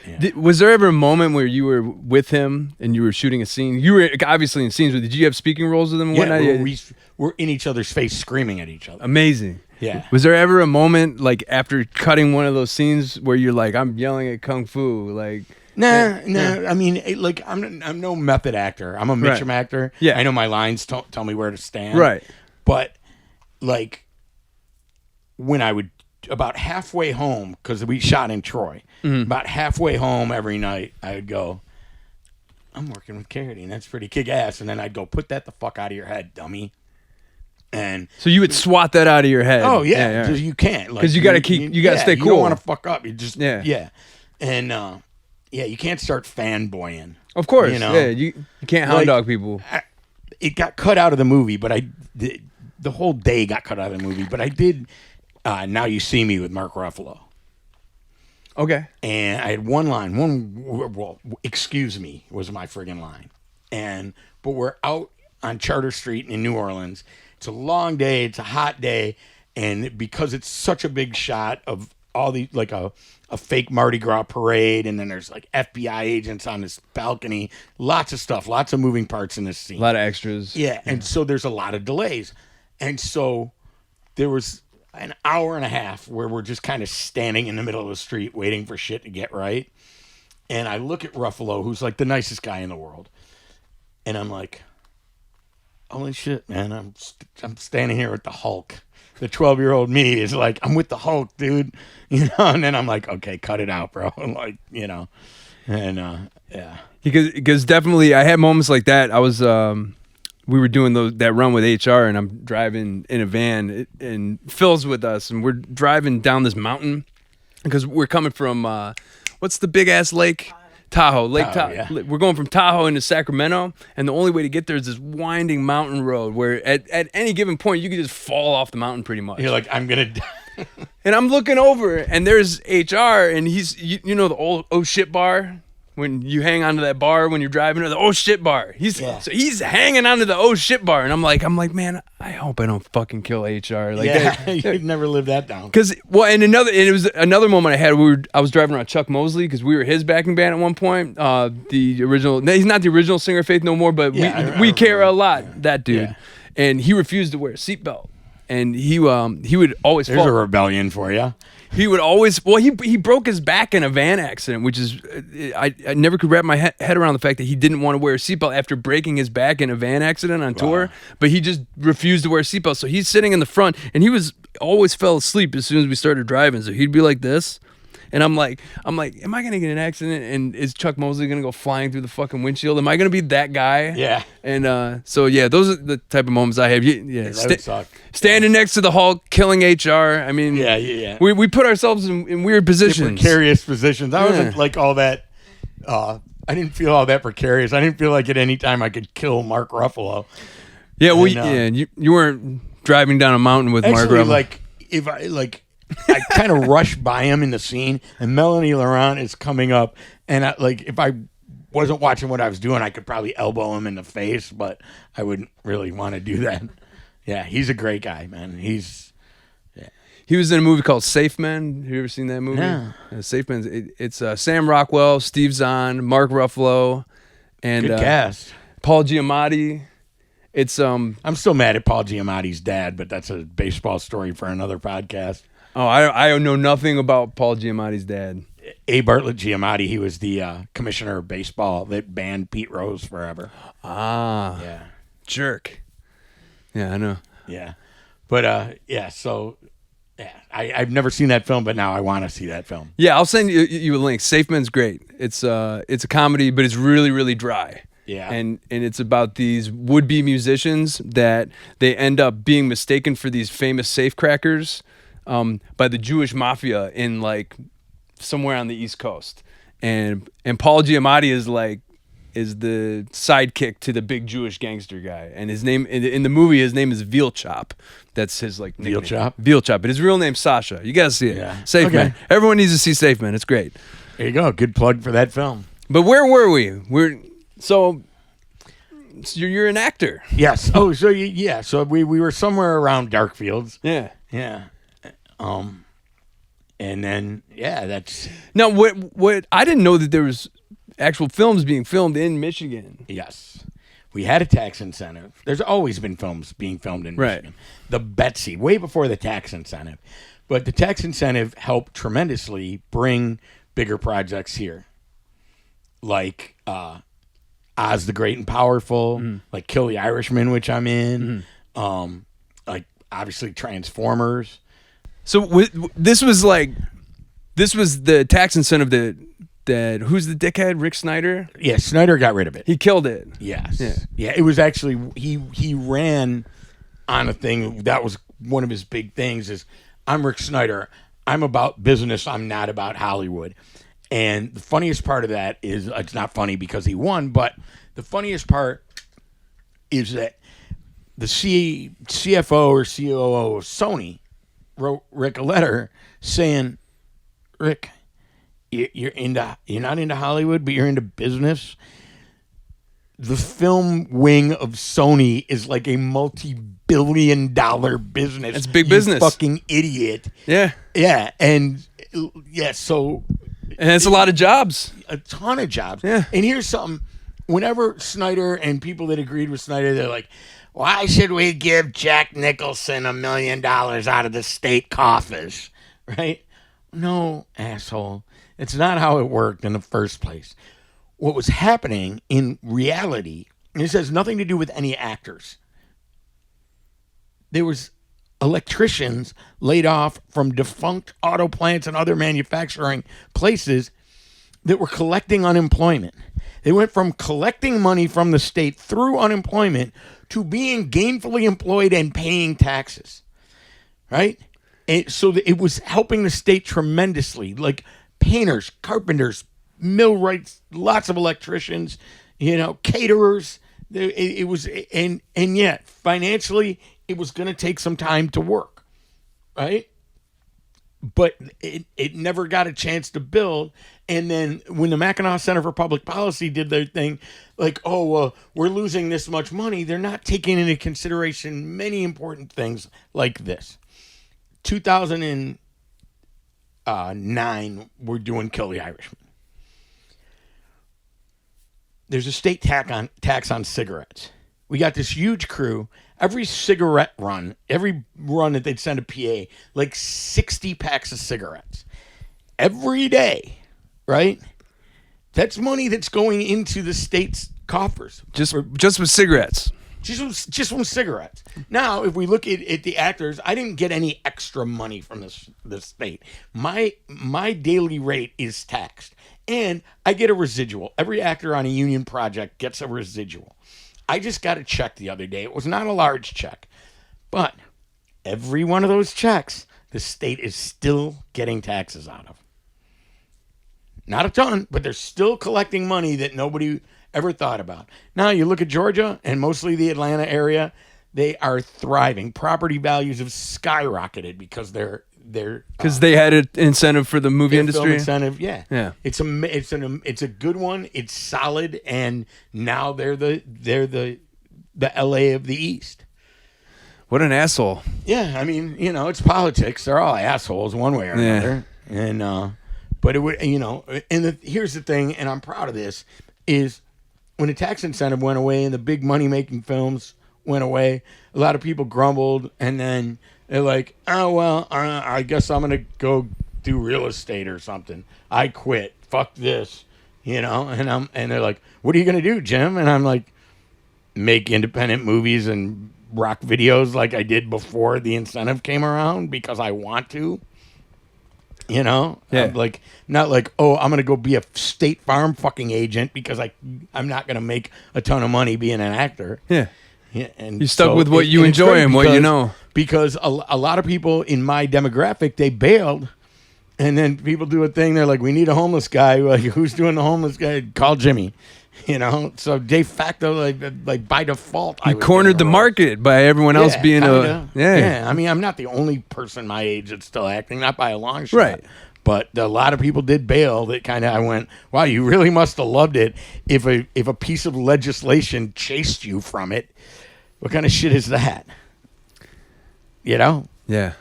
Yeah. Was there ever a moment where you were with him and you were shooting a scene? You were obviously in scenes, but did you have speaking roles with him? And whatnot? We were in each other's face screaming at each other. Amazing. Yeah. Was there ever a moment like after cutting one of those scenes where you're like, I'm yelling at Kung Fu? Like, Nah. I mean, like I'm no method actor. I'm a Mitchum actor. Yeah. I know my lines tell me where to stand. Right. But like when I would about halfway home, because we shot in Troy, about halfway home every night, I would go, I'm working with Carradine. That's pretty kick ass. And then I'd go, put that the fuck out of your head, dummy. And so you would swat that out of your head. Oh yeah, because you can't. Because you got to you got to stay cool. You don't want to fuck up. You just and you can't start fanboying. Of course, you know? Yeah, you can't hound dog people. It got cut out of the movie, but the whole day got cut out of the movie. But I did. Now You See Me with Mark Ruffalo. Okay. And I had one line. Well, excuse me was my friggin' line. But we're out on Charter Street in New Orleans. It's a long day. It's a hot day. And because it's such a big shot of all the, like a fake Mardi Gras parade, and then there's like FBI agents on this balcony, lots of stuff, lots of moving parts in this scene. A lot of extras. Yeah. And so there's a lot of delays. And so there was an hour and a half where we're just kind of standing in the middle of the street waiting for shit to get right. And I look at Ruffalo, who's like the nicest guy in the world. And I'm like, holy shit, man, I'm standing here with the Hulk. The 12-year-old me is like, I'm with the Hulk, dude. You know, and then I'm like, okay, cut it out, bro. Like, you know, and yeah. Because definitely I had moments like that. I was, we were doing that run with HR, and I'm driving in a van, and Phil's with us, and we're driving down this mountain because we're coming from, what's the big ass lake? Tahoe, Lake Tahoe. Yeah. We're going from Tahoe into Sacramento, and the only way to get there is this winding mountain road where at any given point you could just fall off the mountain pretty much. You're like, I'm gonna die. And I'm looking over, and there's HR, and he's, you know, the old oh shit bar when you hang onto that bar when you're driving, or the oh shit bar. So he's hanging onto the oh shit bar, and I'm like, man, I hope I don't fucking kill HR. Like, you'd never live that down. And it was another moment I had. I was driving around Chuck Mosley because we were his backing band at one point. The original, he's not the original singer of Faith No More, but we care a lot. That dude, and he refused to wear a seatbelt, and he would always. There's a rebellion for you. He would always, he broke his back in a van accident, which is, I never could wrap my head around the fact that he didn't want to wear a seatbelt after breaking his back in a van accident on tour, but he just refused to wear a seatbelt. So he's sitting in the front, and he always fell asleep as soon as we started driving. So he'd be like this. And I'm like, am I going to get in an accident? And is Chuck Mosley going to go flying through the fucking windshield? Am I going to be that guy? Yeah. And so, yeah, those are the type of moments I have. Yeah, that would suck. Standing next to the Hulk, killing HR. I mean, yeah. We put ourselves in weird positions. Precarious positions. I wasn't like all that. I didn't feel all that precarious. I didn't feel like at any time I could kill Mark Ruffalo. Yeah, you weren't driving down a mountain with Mark Ruffalo. Like, if I kind of rush by him in the scene, and Melanie Laurent is coming up, and if I wasn't watching what I was doing, I could probably elbow him in the face, but I wouldn't really want to do that. Yeah, he's a great guy, man. He was in a movie called Safe Men. Have you ever seen that movie? Yeah. Safe Men. It's Sam Rockwell, Steve Zahn, Mark Ruffalo, and good cast. Paul Giamatti. It's I'm still mad at Paul Giamatti's dad, but that's a baseball story for another podcast. Oh, I know nothing about Paul Giamatti's dad. A. Bartlett Giamatti, he was the commissioner of baseball that banned Pete Rose forever. Ah. Yeah. Jerk. Yeah, I know. Yeah. But, so, I've never seen that film, but now I want to see that film. Yeah, I'll send you a link. Safe Men's great. It's a comedy, but it's really, really dry. Yeah. And it's about these would-be musicians that they end up being mistaken for these famous safecrackers by the Jewish mafia in like somewhere on the East Coast, and Paul Giamatti is the sidekick to the big Jewish gangster guy, and his name in the movie his name is Veal Chop. That's his like nickname. Veal Chop, but his real name's Sasha. You gotta see it. Yeah. Safe Man. Everyone needs to see Safe Man. It's great. There you go. Good plug for that film. But where were we? you're an actor. Yes. Oh, so yeah. So we were somewhere around Darkfields. Yeah. Yeah. And then that's Now, what I didn't know that there was actual films being filmed in Michigan. yes. We had a tax incentive. There's always been films being filmed in Right. Michigan. The Betsy, way before the tax incentive. But the tax incentive helped tremendously bring bigger projects here. Like Oz the Great and Powerful, like Kill the Irishman, which I'm in. Like obviously Transformers. So this was the tax incentive that who's the dickhead? Rick Snyder? Yeah, Snyder got rid of it. He killed it. Yes. Yeah. Yeah, it was actually he ran on a thing that was one of his big things is I'm Rick Snyder. I'm about business. I'm not about Hollywood. And the funniest part of that is it's not funny because he won, but the funniest part is that the CFO or COO of Sony wrote Rick a letter saying, Rick, you're not into Hollywood, but you're into business. The film wing of Sony is like a multi-billion-dollar business. It's big you business. Fucking idiot. Yeah. Yeah, and so And it's a lot of jobs. a ton of jobs. Yeah. And here's something. Whenever Snyder and people that agreed with Snyder, they're like, why should we give Jack Nicholson $1 million out of the state coffers? Right? No, asshole. It's not how it worked in the first place. What was happening in reality, and this has nothing to do with any actors. There was electricians laid off from defunct auto plants and other manufacturing places that were collecting unemployment. They went from collecting money from the state through unemployment to being gainfully employed and paying taxes, right? And so it was helping the state tremendously, like painters, carpenters, millwrights, lots of electricians, caterers. It was, and yet financially, it was going to take some time to work, right? But it never got a chance to build. And then when the Mackinac Center for Public Policy did their thing, like, we're losing this much money, they're not taking into consideration many important things like this. 2009, we're doing Kill the Irishman. There's a state tax on cigarettes. We got this huge crew. Every cigarette run, every run that they'd send a PA, like 60 packs of cigarettes. Every day, right? That's money that's going into the state's coffers. Just with cigarettes. Just from cigarettes. Now, if we look at the actors, I didn't get any extra money from the state. My daily rate is taxed. And I get a residual. Every actor on a union project gets a residual. I just got a check the other day. It was not a large check. But every one of those checks, the state is still getting taxes out of. Not a ton, but they're still collecting money that nobody ever thought about. Now, you look at Georgia and mostly the Atlanta area, they are thriving. Property values have skyrocketed because they're because they had an incentive for the movie industry. Film incentive, yeah. It's a good one. It's solid, and now they're the LA of the East. What an asshole! Yeah, I mean, it's politics. They're all assholes one way or another. And but it would, and here's the thing, and I'm proud of this, is when the tax incentive went away and the big money making films went away, a lot of people grumbled, and then they're like, oh, well, I guess I'm going to go do real estate or something. I quit. Fuck this. And they're like, what are you going to do, Jim? And I'm like, make independent movies and rock videos like I did before the incentive came around because I want to. Yeah. I'm like, not like, I'm going to go be a State Farm fucking agent because I'm not going to make a ton of money being an actor. Yeah. Yeah, and you stuck with what you enjoy and what you know. Because a lot of people in my demographic, they bailed. And then people do a thing. They're like, we need a homeless guy. Like, who's doing the homeless guy? Call Jimmy. So de facto, like by default, you cornered the market by everyone else being kinda. Yeah. I mean, I'm not the only person my age that's still acting, not by a long shot. Right. But a lot of people did bail. That kind of I went, wow, you really must have loved it. If a piece of legislation chased you from it, what kind of shit is that? You know? Yeah.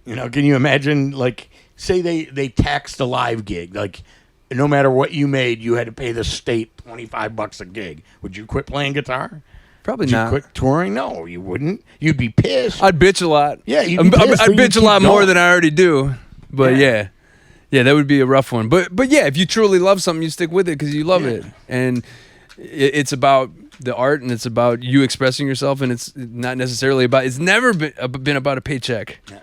You know, can you imagine, like, say they taxed a live gig, like, no matter what you made, you had to pay the state $25 a gig. Would you quit playing guitar? Probably Would not. you quit touring? No, you wouldn't. You'd be pissed. I'd bitch a lot. Yeah, you'd be pissed, I'd but bitch you'd a lot keep more going. than I already do. But yeah, that would be a rough one. But yeah, if you truly love something, you stick with it because you love it, and it's about the art, and it's about you expressing yourself, and it's not necessarily about. It's never been about a paycheck. Yeah.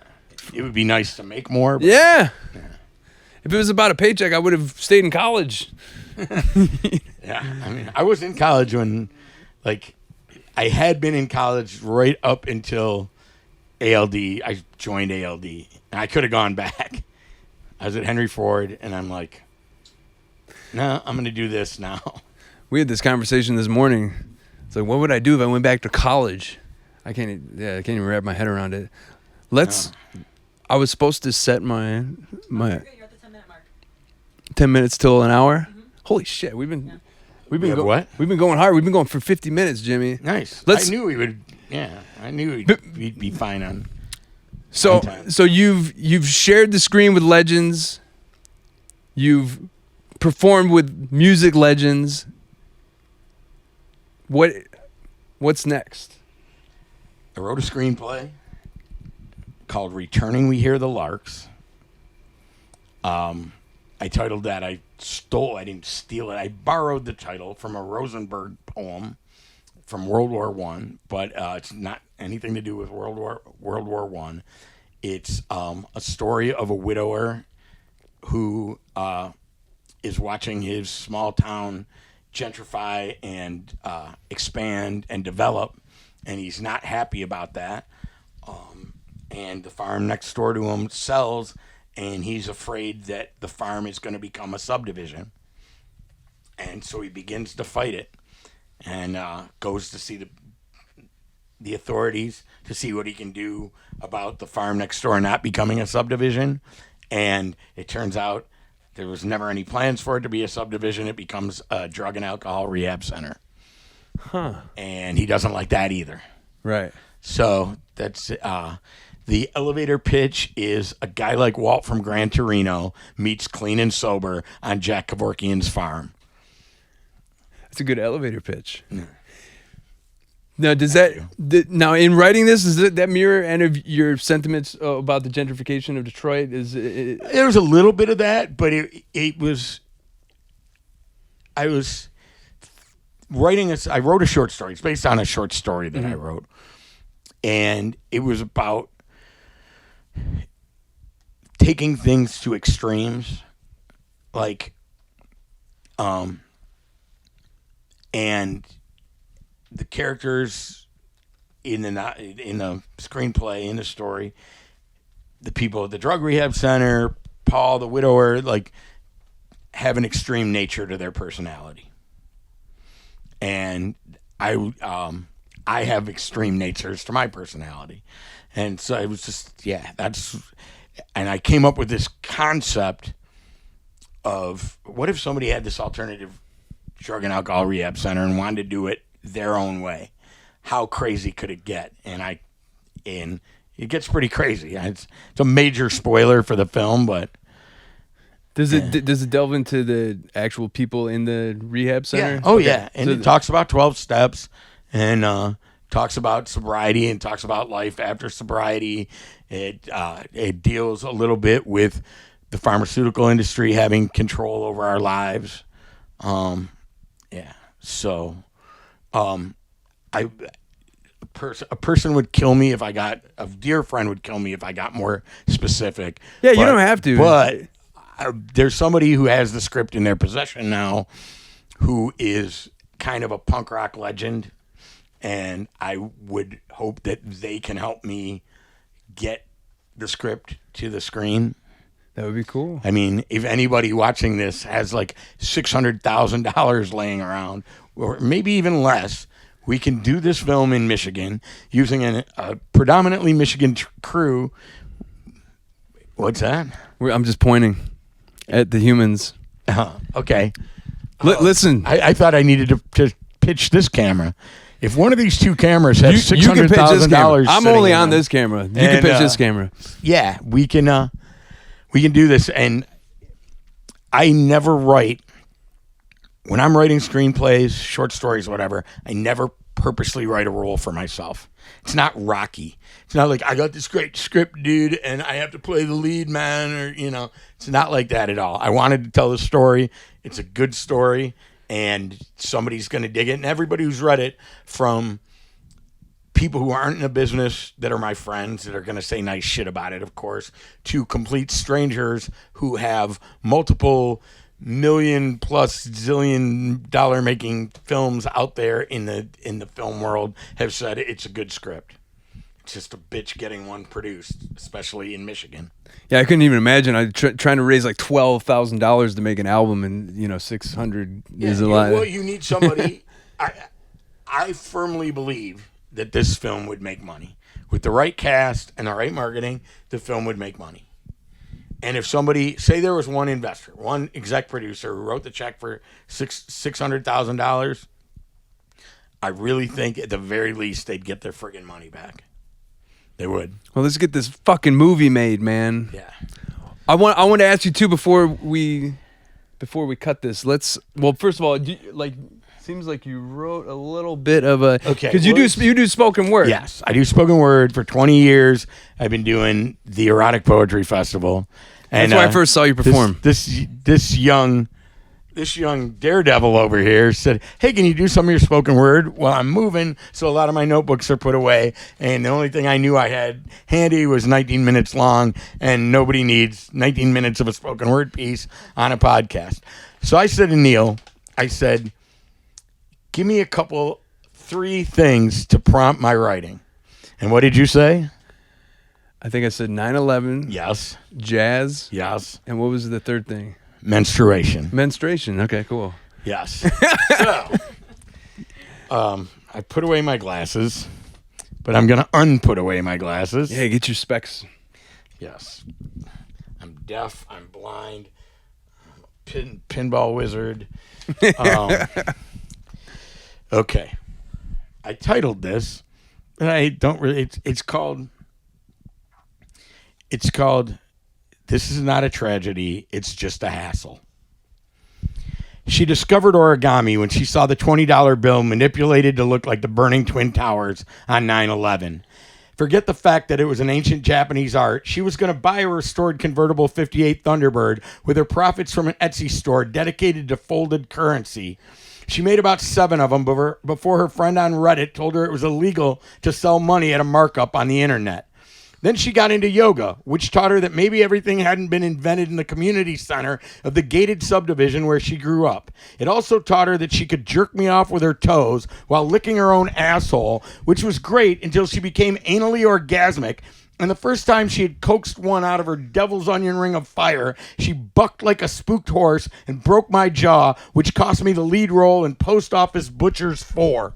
It would be nice to make more. But Yeah. If it was about a paycheck, I would have stayed in college. Yeah, I mean, I was in college when, like, I had been in college right up until ALD. I joined ALD, and I could have gone back. I was at Henry Ford, and I'm like, no, I'm going to do this now. We had this conversation this morning. It's like, what would I do if I went back to college? I can't even wrap my head around it. I was supposed to set my You're at the 10-minute mark. 10 minutes till an hour. Holy shit, we've been What? We've been going hard. We've been going for 50 minutes, Jimmy. Nice. I knew we would. Yeah, I knew we'd be fine on. So time. so you've shared the screen with legends. You've performed with music legends. What's next? I wrote a screenplay called "Returning We Hear the Larks." I titled that. I didn't steal it. I borrowed the title from a Rosenberg poem from World War I, but it's not anything to do with World War I. It's a story of a widower who is watching his small town gentrify and expand and develop, and he's not happy about that. And the farm next door to him sells, and he's afraid that the farm is going to become a subdivision. And so he begins to fight it and goes to see the authorities to see what he can do about the farm next door not becoming a subdivision. And it turns out there was never any plans for it to be a subdivision. It becomes a drug and alcohol rehab center. Huh. And he doesn't like that either. Right. So that's the elevator pitch is a guy like Walt from Gran Torino meets Clean and Sober on Jack Kevorkian's farm. That's a good elevator pitch. Now, now in writing this, does that mirror any of your sentiments about the gentrification of Detroit? There was a little bit of that, but it was. I was writing I wrote a short story. It's based on a short story that I wrote, and it was about taking things to extremes, like, and the characters in the screenplay, in the story, the people at the drug rehab center, Paul, the widower, like, have an extreme nature to their personality, and I have extreme natures to my personality, and so it was just and I came up with this concept of what if somebody had this alternative drug and alcohol rehab center and wanted to do it their own way. How crazy could it get? And it gets pretty crazy. It's a major spoiler for the film, but does it delve into the actual people in the rehab center? Yeah. Oh, yeah. And it talks about 12 steps and talks about sobriety and talks about life after sobriety. It deals a little bit with the pharmaceutical industry having control over our lives. So a person would kill me if a dear friend would kill me if I got more specific. Yeah, you don't have to. But there's somebody who has the script in their possession now who is kind of a punk rock legend, and I would hope that they can help me get the script to the screen. That would be cool. I mean, if anybody watching this has like $600,000 laying around, or maybe even less, we can do this film in Michigan using a predominantly Michigan crew What's that? I'm just pointing at the humans. Okay. Listen. I thought I needed to pitch this camera. If one of these two cameras has $600,000, I'm only on this camera. You can pitch this camera. Yeah, we can do this. And I never write, when I'm writing screenplays, short stories, whatever, I never purposely write a role for myself. It's not Rocky. It's not like I got this great script, dude, and I have to play the lead man, or it's not like that at all. I wanted to tell the story. It's a good story, and somebody's going to dig it. And everybody who's read it, from people who aren't in the business that are my friends that are going to say nice shit about it, of course, to complete strangers who have multiple million plus zillion dollar making films out there in the film world, have said it's a good script. It's just a bitch getting one produced, especially in Michigan. Yeah, I couldn't even imagine. I trying to raise like $12,000 to make an album, and $600 is a lot. Well, you need somebody. I firmly believe that this film would make money with the right cast and the right marketing. The film would make money. And if somebody, say there was one investor, one exec producer who wrote the check for $600,000, I really think at the very least they'd get their friggin' money back. They would. Well, let's get this fucking movie made, man. Yeah. I want to ask you too before we cut this. Well, first of all, seems like you wrote a little bit of a because you do spoken word. Yes, I do spoken word for 20 years. I've been doing the Erotic Poetry Festival, and that's why I first saw you perform. This young daredevil over here said, "Hey, can you do some of your spoken word?" Well, I'm moving, so a lot of my notebooks are put away, and the only thing I knew I had handy was 19 minutes long, and nobody needs 19 minutes of a spoken word piece on a podcast. So I said to Neil, give me 3 things to prompt my writing. And what did you say? I think I said 9/11. Yes. Jazz. Yes. And what was the third thing? Menstruation. Okay, cool. Yes. So, I put away my glasses, but I'm going to unput away my glasses. Yeah, get your specs. Yes. I'm deaf. I'm blind. I'm a pinball wizard. Okay. I titled this, and I don't really, it's called This Is Not a Tragedy, It's Just a Hassle. She discovered origami when she saw the $20 bill manipulated to look like the burning Twin Towers on 9/11. Forget the fact that it was an ancient Japanese art. She was going to buy a restored convertible 58 Thunderbird with her profits from an Etsy store dedicated to folded currency. She made about 7 of them before her friend on Reddit told her it was illegal to sell money at a markup on the internet. Then she got into yoga, which taught her that maybe everything hadn't been invented in the community center of the gated subdivision where she grew up. It also taught her that she could jerk me off with her toes while licking her own asshole, which was great until she became anally orgasmic. And the first time she had coaxed one out of her devil's onion ring of fire, she bucked like a spooked horse and broke my jaw, which cost me the lead role in Post Office Butchers 4.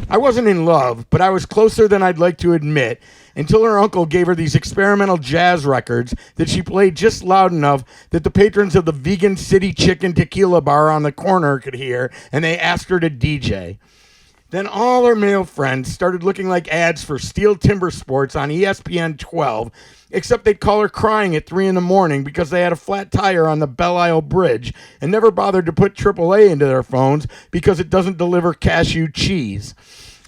I wasn't in love, but I was closer than I'd like to admit, until her uncle gave her these experimental jazz records that she played just loud enough that the patrons of the Vegan City Chicken Tequila Bar on the corner could hear, and they asked her to DJ. Then all her male friends started looking like ads for Steel Timber Sports on ESPN 12, except they'd call her crying at 3 a.m. because they had a flat tire on the Belle Isle Bridge and never bothered to put AAA into their phones because it doesn't deliver cashew cheese.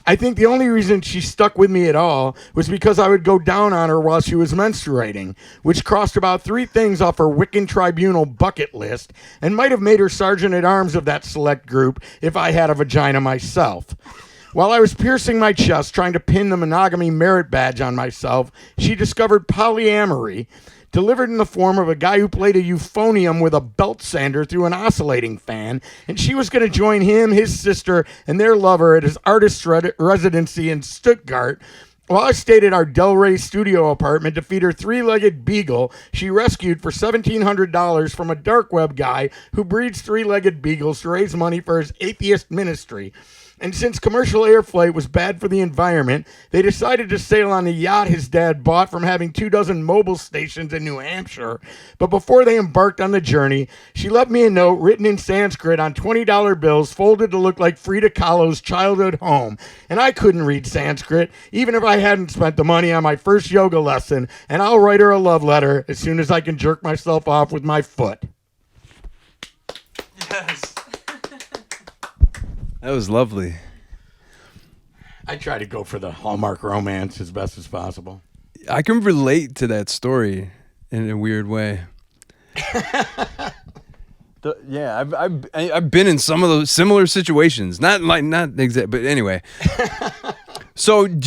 I think the only reason she stuck with me at all was because I would go down on her while she was menstruating, which crossed about 3 things off her Wiccan Tribunal bucket list and might have made her sergeant-at-arms of that select group if I had a vagina myself. While I was piercing my chest trying to pin the monogamy merit badge on myself, she discovered polyamory, delivered in the form of a guy who played a euphonium with a belt sander through an oscillating fan, and she was going to join him, his sister, and their lover at his artist residency in Stuttgart, while I stayed at our Delray studio apartment to feed her three-legged beagle she rescued for $1,700 from a dark web guy who breeds three-legged beagles to raise money for his atheist ministry. And since commercial air flight was bad for the environment, they decided to sail on the yacht his dad bought from having 24 mobile stations in New Hampshire. But before they embarked on the journey, she left me a note written in Sanskrit on $20 bills folded to look like Frida Kahlo's childhood home. And I couldn't read Sanskrit, even if I hadn't spent the money on my first yoga lesson. And I'll write her a love letter as soon as I can jerk myself off with my foot. Yes. That was lovely. I try to go for the Hallmark romance as best as possible. I can relate to that story in a weird way. I've been in some of those similar situations. Not exact, but anyway. So we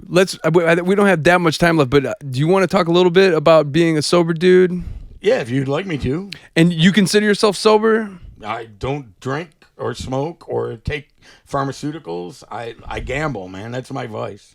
don't have that much time left, but do you want to talk a little bit about being a sober dude? Yeah, if you'd like me to. And you consider yourself sober? I don't drink or smoke or take pharmaceuticals. I gamble, man. That's my vice.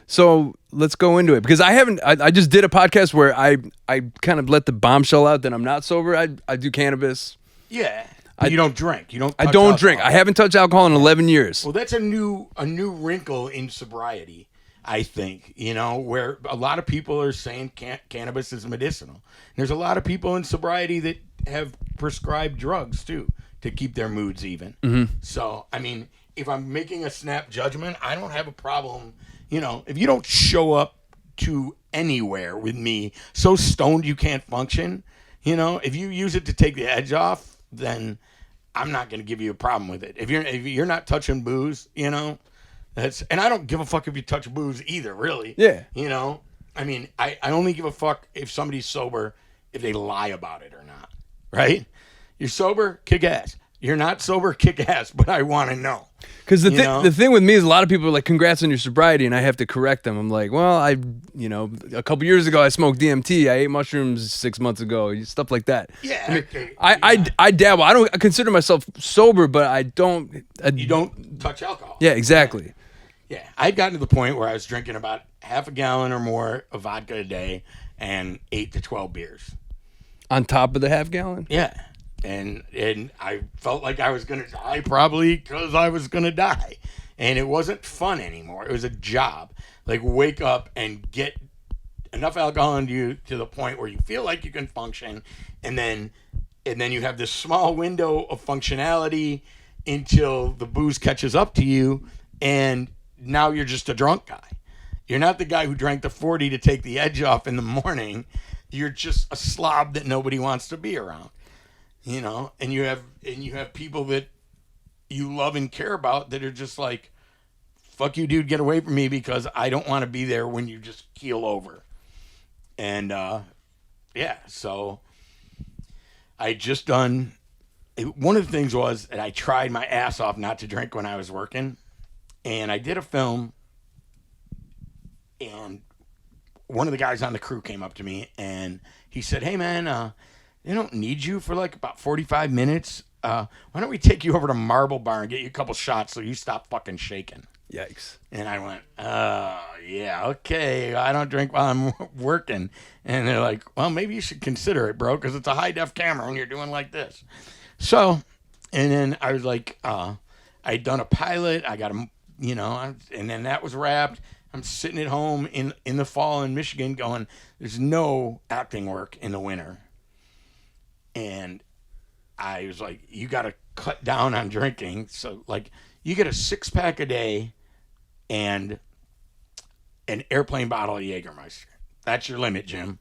So let's go into it, because I just did a podcast where I kind of let the bombshell out that I'm not sober. I do cannabis. Yeah. You don't drink. I don't drink. I haven't touched alcohol in 11 years. Well, that's a new wrinkle in sobriety, I think, where a lot of people are saying cannabis is medicinal. There's a lot of people in sobriety that have prescribed drugs too to keep their moods even. Mm-hmm. So, I mean, if I'm making a snap judgment, I don't have a problem. If you don't show up to anywhere with me so stoned you can't function, if you use it to take the edge off, then I'm not going to give you a problem with it. If you're not touching booze, and I don't give a fuck if you touch booze either, really. Yeah. I mean, I only give a fuck if somebody's sober if they lie about it or not, right? You're sober, kick ass. You're not sober, kick ass, but I want to know. Because the thing with me is a lot of people are like, congrats on your sobriety, and I have to correct them. I'm like, well, a couple years ago I smoked DMT. I ate mushrooms 6 months ago, stuff like that. Yeah. I mean, I dabble. I consider myself sober, but I don't. You don't touch alcohol. Yeah, exactly. Yeah. I'd gotten to the point where I was drinking about half a gallon or more of vodka a day and 8 to 12 beers. On top of the half gallon? Yeah. And I felt like I was going to die probably because I was going to die. And it wasn't fun anymore. It was a job. Like, wake up and get enough alcohol into you to the point where you feel like you can function. And then you have this small window of functionality until the booze catches up to you. And now you're just a drunk guy. You're not the guy who drank the 40 to take the edge off in the morning. You're just a slob that nobody wants to be around. And you have people that you love and care about that are just like, fuck you, dude, get away from me because I don't want to be there when you just keel over. And, so I just done, one of the things was that I tried my ass off not to drink when I was working. And I did a film, and one of the guys on the crew came up to me and he said, hey man, they don't need you for like about 45 minutes. Why don't we take you over to Marble Bar and get you a couple shots so you stop fucking shaking? Yikes. And I went, yeah, okay. I don't drink while I'm working. And they're like, well, maybe you should consider it, bro, because it's a high-def camera when you're doing like this. So, and then I was like, I'd done a pilot. I got a, and then that was wrapped. I'm sitting at home in the fall in Michigan going, there's no acting work in the winter. And I was like, you got to cut down on drinking. So, like, you get a 6-pack a day and an airplane bottle of Jägermeister. That's your limit, Jim.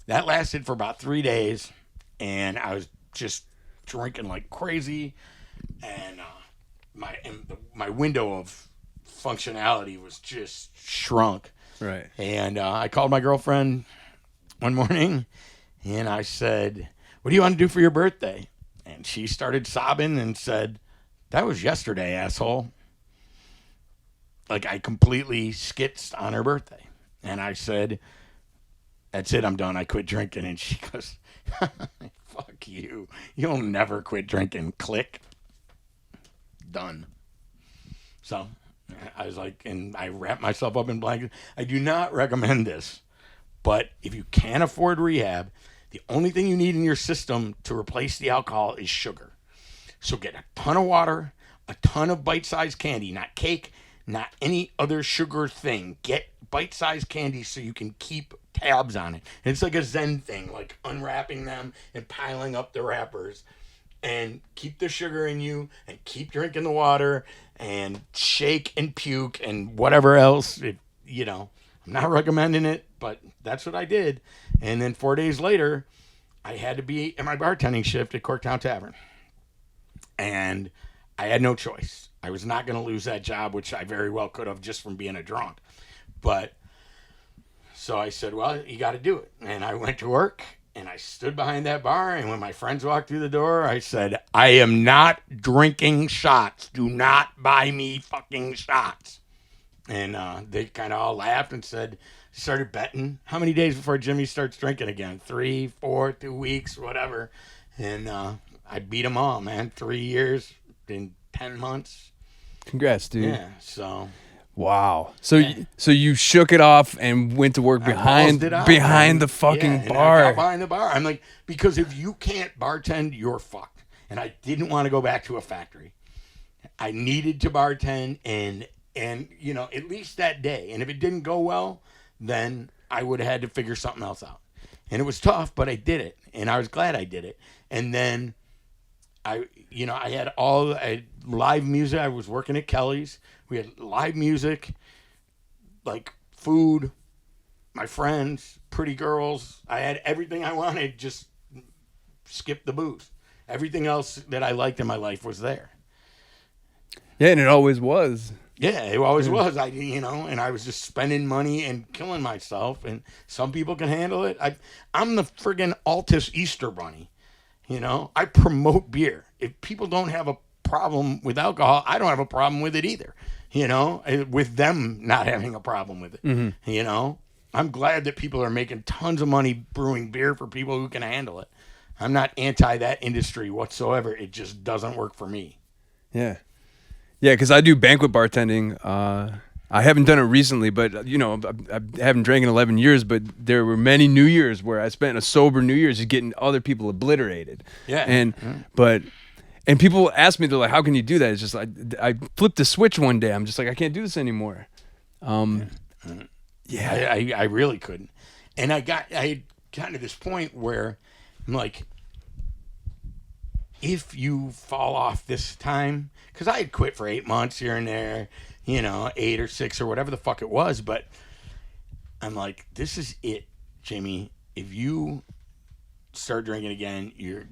That lasted for about 3 days, and I was just drinking like crazy. And my window of functionality was just shrunk. Right. And I called my girlfriend one morning, and I said, what do you want to do for your birthday? And she started sobbing and said, that was yesterday, asshole. Like, I completely skitzed on her birthday. And I said, that's it, I'm done. I quit drinking. And she goes, fuck you. You'll never quit drinking. Click. Done. So, I was like, and I wrapped myself up in blankets. I do not recommend this, but if you can't afford rehab, the only thing you need in your system to replace the alcohol is sugar. So get a ton of water, a ton of bite-sized candy, not cake, not any other sugar thing. Get bite-sized candy so you can keep tabs on it. And it's like a Zen thing, like unwrapping them and piling up the wrappers. And keep the sugar in you and keep drinking the water and shake and puke and whatever else. I'm not recommending it, but that's what I did. And then 4 days later, I had to be at my bartending shift at Corktown Tavern. And I had no choice. I was not going to lose that job, which I very well could have just from being a drunk. But so I said, well, you got to do it. And I went to work and I stood behind that bar. And when my friends walked through the door, I said, I am not drinking shots. Do not buy me fucking shots. And they kind of all laughed and started betting how many days before Jimmy starts drinking again. 3, 4, 2 weeks, whatever. And I beat them all, man. 3 years in 10 months. Congrats, dude. Yeah, so. Wow. So you shook it off and went to work behind the fucking bar. I got behind the bar. I'm like, because if you can't bartend, you're fucked. And I didn't want to go back to a factory. I needed to bartend and at least that day. And if it didn't go well, then I would have had to figure something else out. And it was tough, but I did it. And I was glad I did it. And then I had live music. I was working at Kelly's. We had live music, like food, my friends, pretty girls. I had everything I wanted, just skip the booze. Everything else that I liked in my life was there. Yeah, and it always was. Yeah, it always was. And I was just spending money and killing myself. And some people can handle it. I'm the friggin' Altus Easter Bunny. I promote beer. If people don't have a problem with alcohol, I don't have a problem with it either. With them not having a problem with it. Mm-hmm. I'm glad that people are making tons of money brewing beer for people who can handle it. I'm not anti that industry whatsoever. It just doesn't work for me. Yeah. Yeah, because I do banquet bartending. I haven't done it recently, but, I haven't drank in 11 years, but there were many New Years where I spent a sober New Year's just getting other people obliterated. Yeah. And people ask me, they're like, how can you do that? It's just like, I flipped the switch one day. I'm just like, I can't do this anymore. I really couldn't. And I had gotten to this point where I'm like, if you fall off this time, because I had quit for 8 months here and there, 8 or 6 or whatever the fuck it was, but I'm like, this is it, Jimmy. If you start drinking again, you're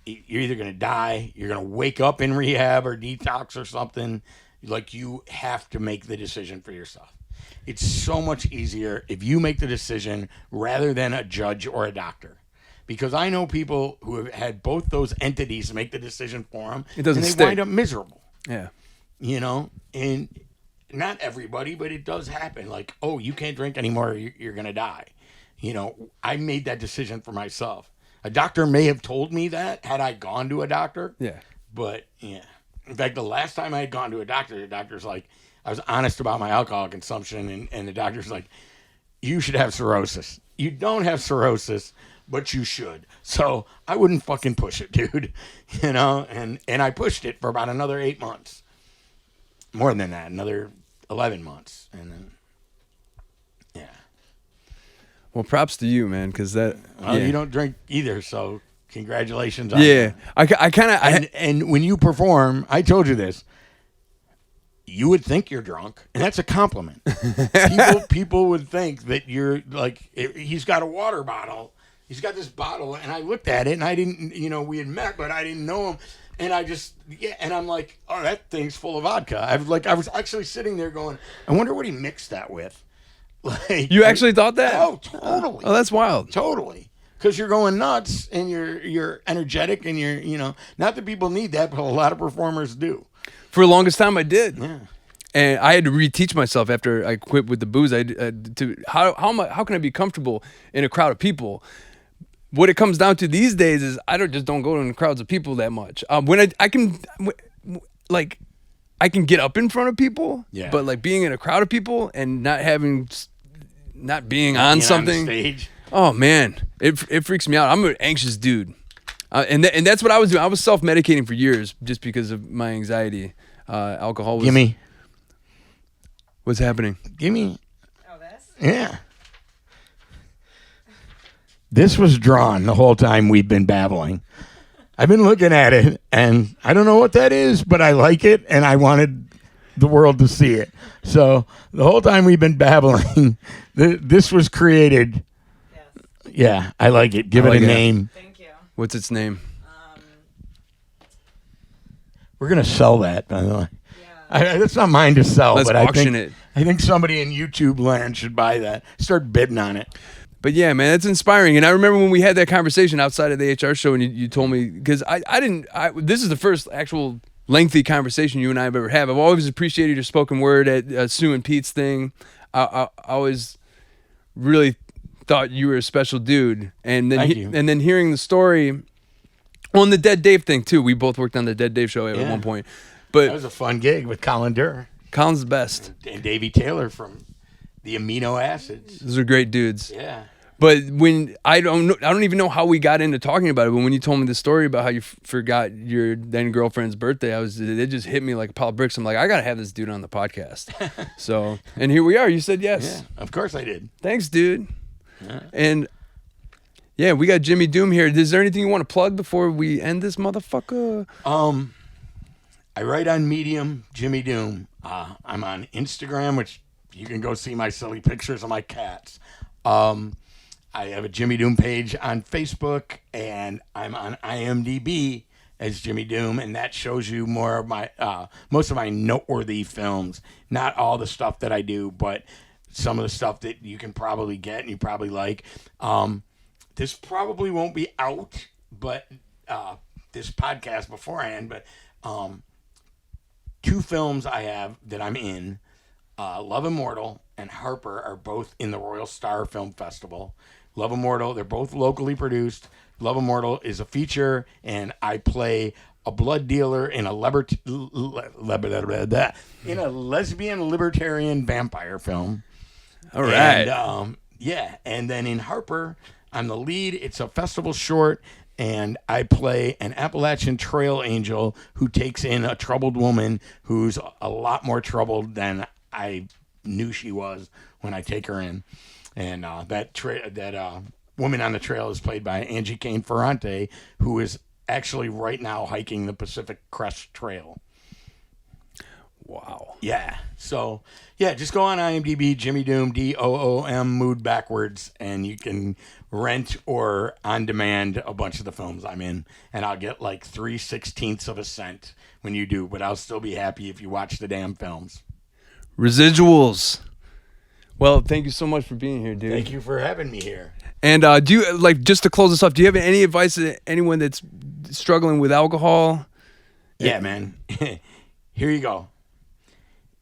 either going to die, you're going to wake up in rehab or detox or something. Like, you have to make the decision for yourself. It's so much easier if you make the decision rather than a judge or a doctor. Because I know people who have had both those entities make the decision for them. It doesn't and they stick. wind up miserable. Yeah. And not everybody, but it does happen. Like, oh, you can't drink anymore, you're going to die. I made that decision for myself. A doctor may have told me that had I gone to a doctor. Yeah. But, yeah. In fact, the last time I had gone to a doctor, the doctor's like, I was honest about my alcohol consumption, and the doctor's like, you should have cirrhosis. You don't have cirrhosis, but you should. So I wouldn't fucking push it, dude. And I pushed it for about another 8 months. More than that, another 11 months. And then, yeah. Well, props to you, man, because that. Well, you don't drink either, so congratulations on that. I kind of. And when you perform, I told you this. You would think you're drunk, and that's a compliment. people would think that you're like, he's got a water bottle. He's got this bottle, and I looked at it, and I didn't, we had met, but I didn't know him. And and I'm like, oh, that thing's full of vodka. I was actually sitting there going, I wonder what he mixed that with. Like, you actually thought that? Oh, totally. Oh, that's wild. Totally. Because you're going nuts, and you're energetic, and you're, not that people need that, but a lot of performers do. For the longest time, I did. Yeah. And I had to reteach myself after I quit with the booze. How can I be comfortable in a crowd of people? What it comes down to these days is I don't go in crowds of people that much. When I can, like, I can get up in front of people, Yeah. but like being in a crowd of people and not being on something. On stage. Oh man, it freaks me out. I'm an anxious dude, and that's what I was doing. I was self-medicating for years just because of my anxiety. Alcohol was. Gimme. What's happening? Gimme. Oh, this? Yeah. This was drawn the whole time we've been babbling. I've been looking at it, and I don't know what that is, but I like it, and I wanted the world to see it. So the whole time we've been babbling, this was created. Yes. Yeah, I like it. Give I it like a it. name. Thank you. What's its name? We're going to sell that, by the way. Yeah. That's not mine to sell, Let's but auction it. I think somebody in YouTube land should buy that. Start bidding on it. But yeah, man, it's inspiring. And I remember when we had that conversation outside of the HR show, and you told me, because this is the first actual lengthy conversation you and I have ever had. I've always appreciated your spoken word at Sue and Pete's thing. I always really thought you were a special dude. And then Thank you. And then hearing the story on the Dead Dave thing too. We both worked on the Dead Dave show at one point. But That was a fun gig with Colin Durr Colin's the best. and Davey Taylor from the amino acids. Those are great dudes. Yeah. But when I don't even know how we got into talking about it. But when you told me the story about how you forgot your then girlfriend's birthday, it just hit me like a pile of bricks. I'm like, I gotta have this dude on the podcast. So, and here we are. You said yes. Yeah, of course I did. Thanks, dude. Yeah. And yeah, we got Jimmy Doom here. Is there anything you want to plug before we end this motherfucker? I write on Medium, Jimmy Doom. I'm on Instagram, which you can go see my silly pictures of my cats. I have a Jimmy Doom page on Facebook, and I'm on IMDb as Jimmy Doom, and that shows you more of my most of my noteworthy films. Not all the stuff that I do, but some of the stuff that you can probably get and you probably like. This probably won't be out, but this podcast beforehand, but 2 films I have that I'm in, Love Immortal and Harper, are both in the Royal Star Film Festival. Love Immortal, they're both locally produced. Love Immortal is a feature, and I play a blood dealer in a lesbian libertarian vampire film. All right. And, and then in Harper, I'm the lead. It's a festival short, and I play an Appalachian Trail angel who takes in a troubled woman who's a lot more troubled than I knew she was when I take her in. And that woman on the trail is played by Angie Kane Ferrante, who is actually right now hiking the Pacific Crest Trail. Wow. Yeah. So, yeah, just go on IMDb, Jimmy Doom, DOOM, Mood Backwards, and you can rent or on demand a bunch of the films I'm in. And I'll get like 3/16 of a cent when you do, but I'll still be happy if you watch the damn films. Residuals. Well, thank you so much for being here, dude. Thank you for having me here. And do you, like, just to close this off, do you have any advice to anyone that's struggling with alcohol? Yeah, man. Here you go.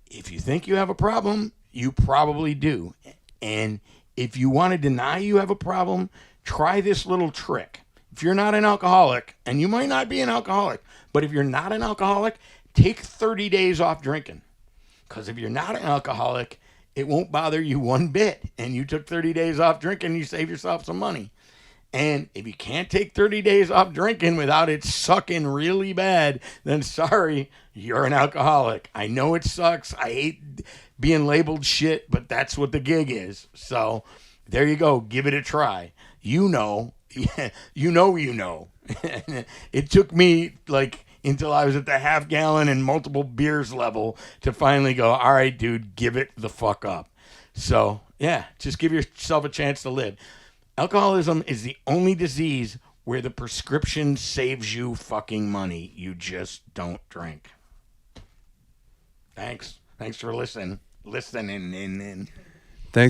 If you think you have a problem, you probably do. And if you want to deny you have a problem, try this little trick. If you're not an alcoholic, and you might not be an alcoholic, but if you're not an alcoholic, take 30 days off drinking. Because if you're not an alcoholic, it won't bother you one bit. And you took 30 days off drinking, you save yourself some money. And if you can't take 30 days off drinking without it sucking really bad, then sorry, you're an alcoholic. I know it sucks. I hate being labeled shit, but that's what the gig is. So there you go. Give it a try. You know. It took me like until I was at the half gallon and multiple beers level to finally go, all right, dude, give it the fuck up. So, yeah, just give yourself a chance to live. Alcoholism is the only disease where the prescription saves you fucking money. You just don't drink. Thanks. Thanks for listening. Thanks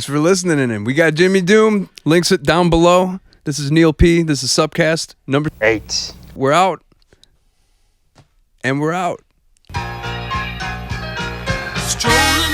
for listening. And we got Jimmy Doom. Links it down below. This is Neil P. This is SUPcast number 8. We're out. And we're out. Strolling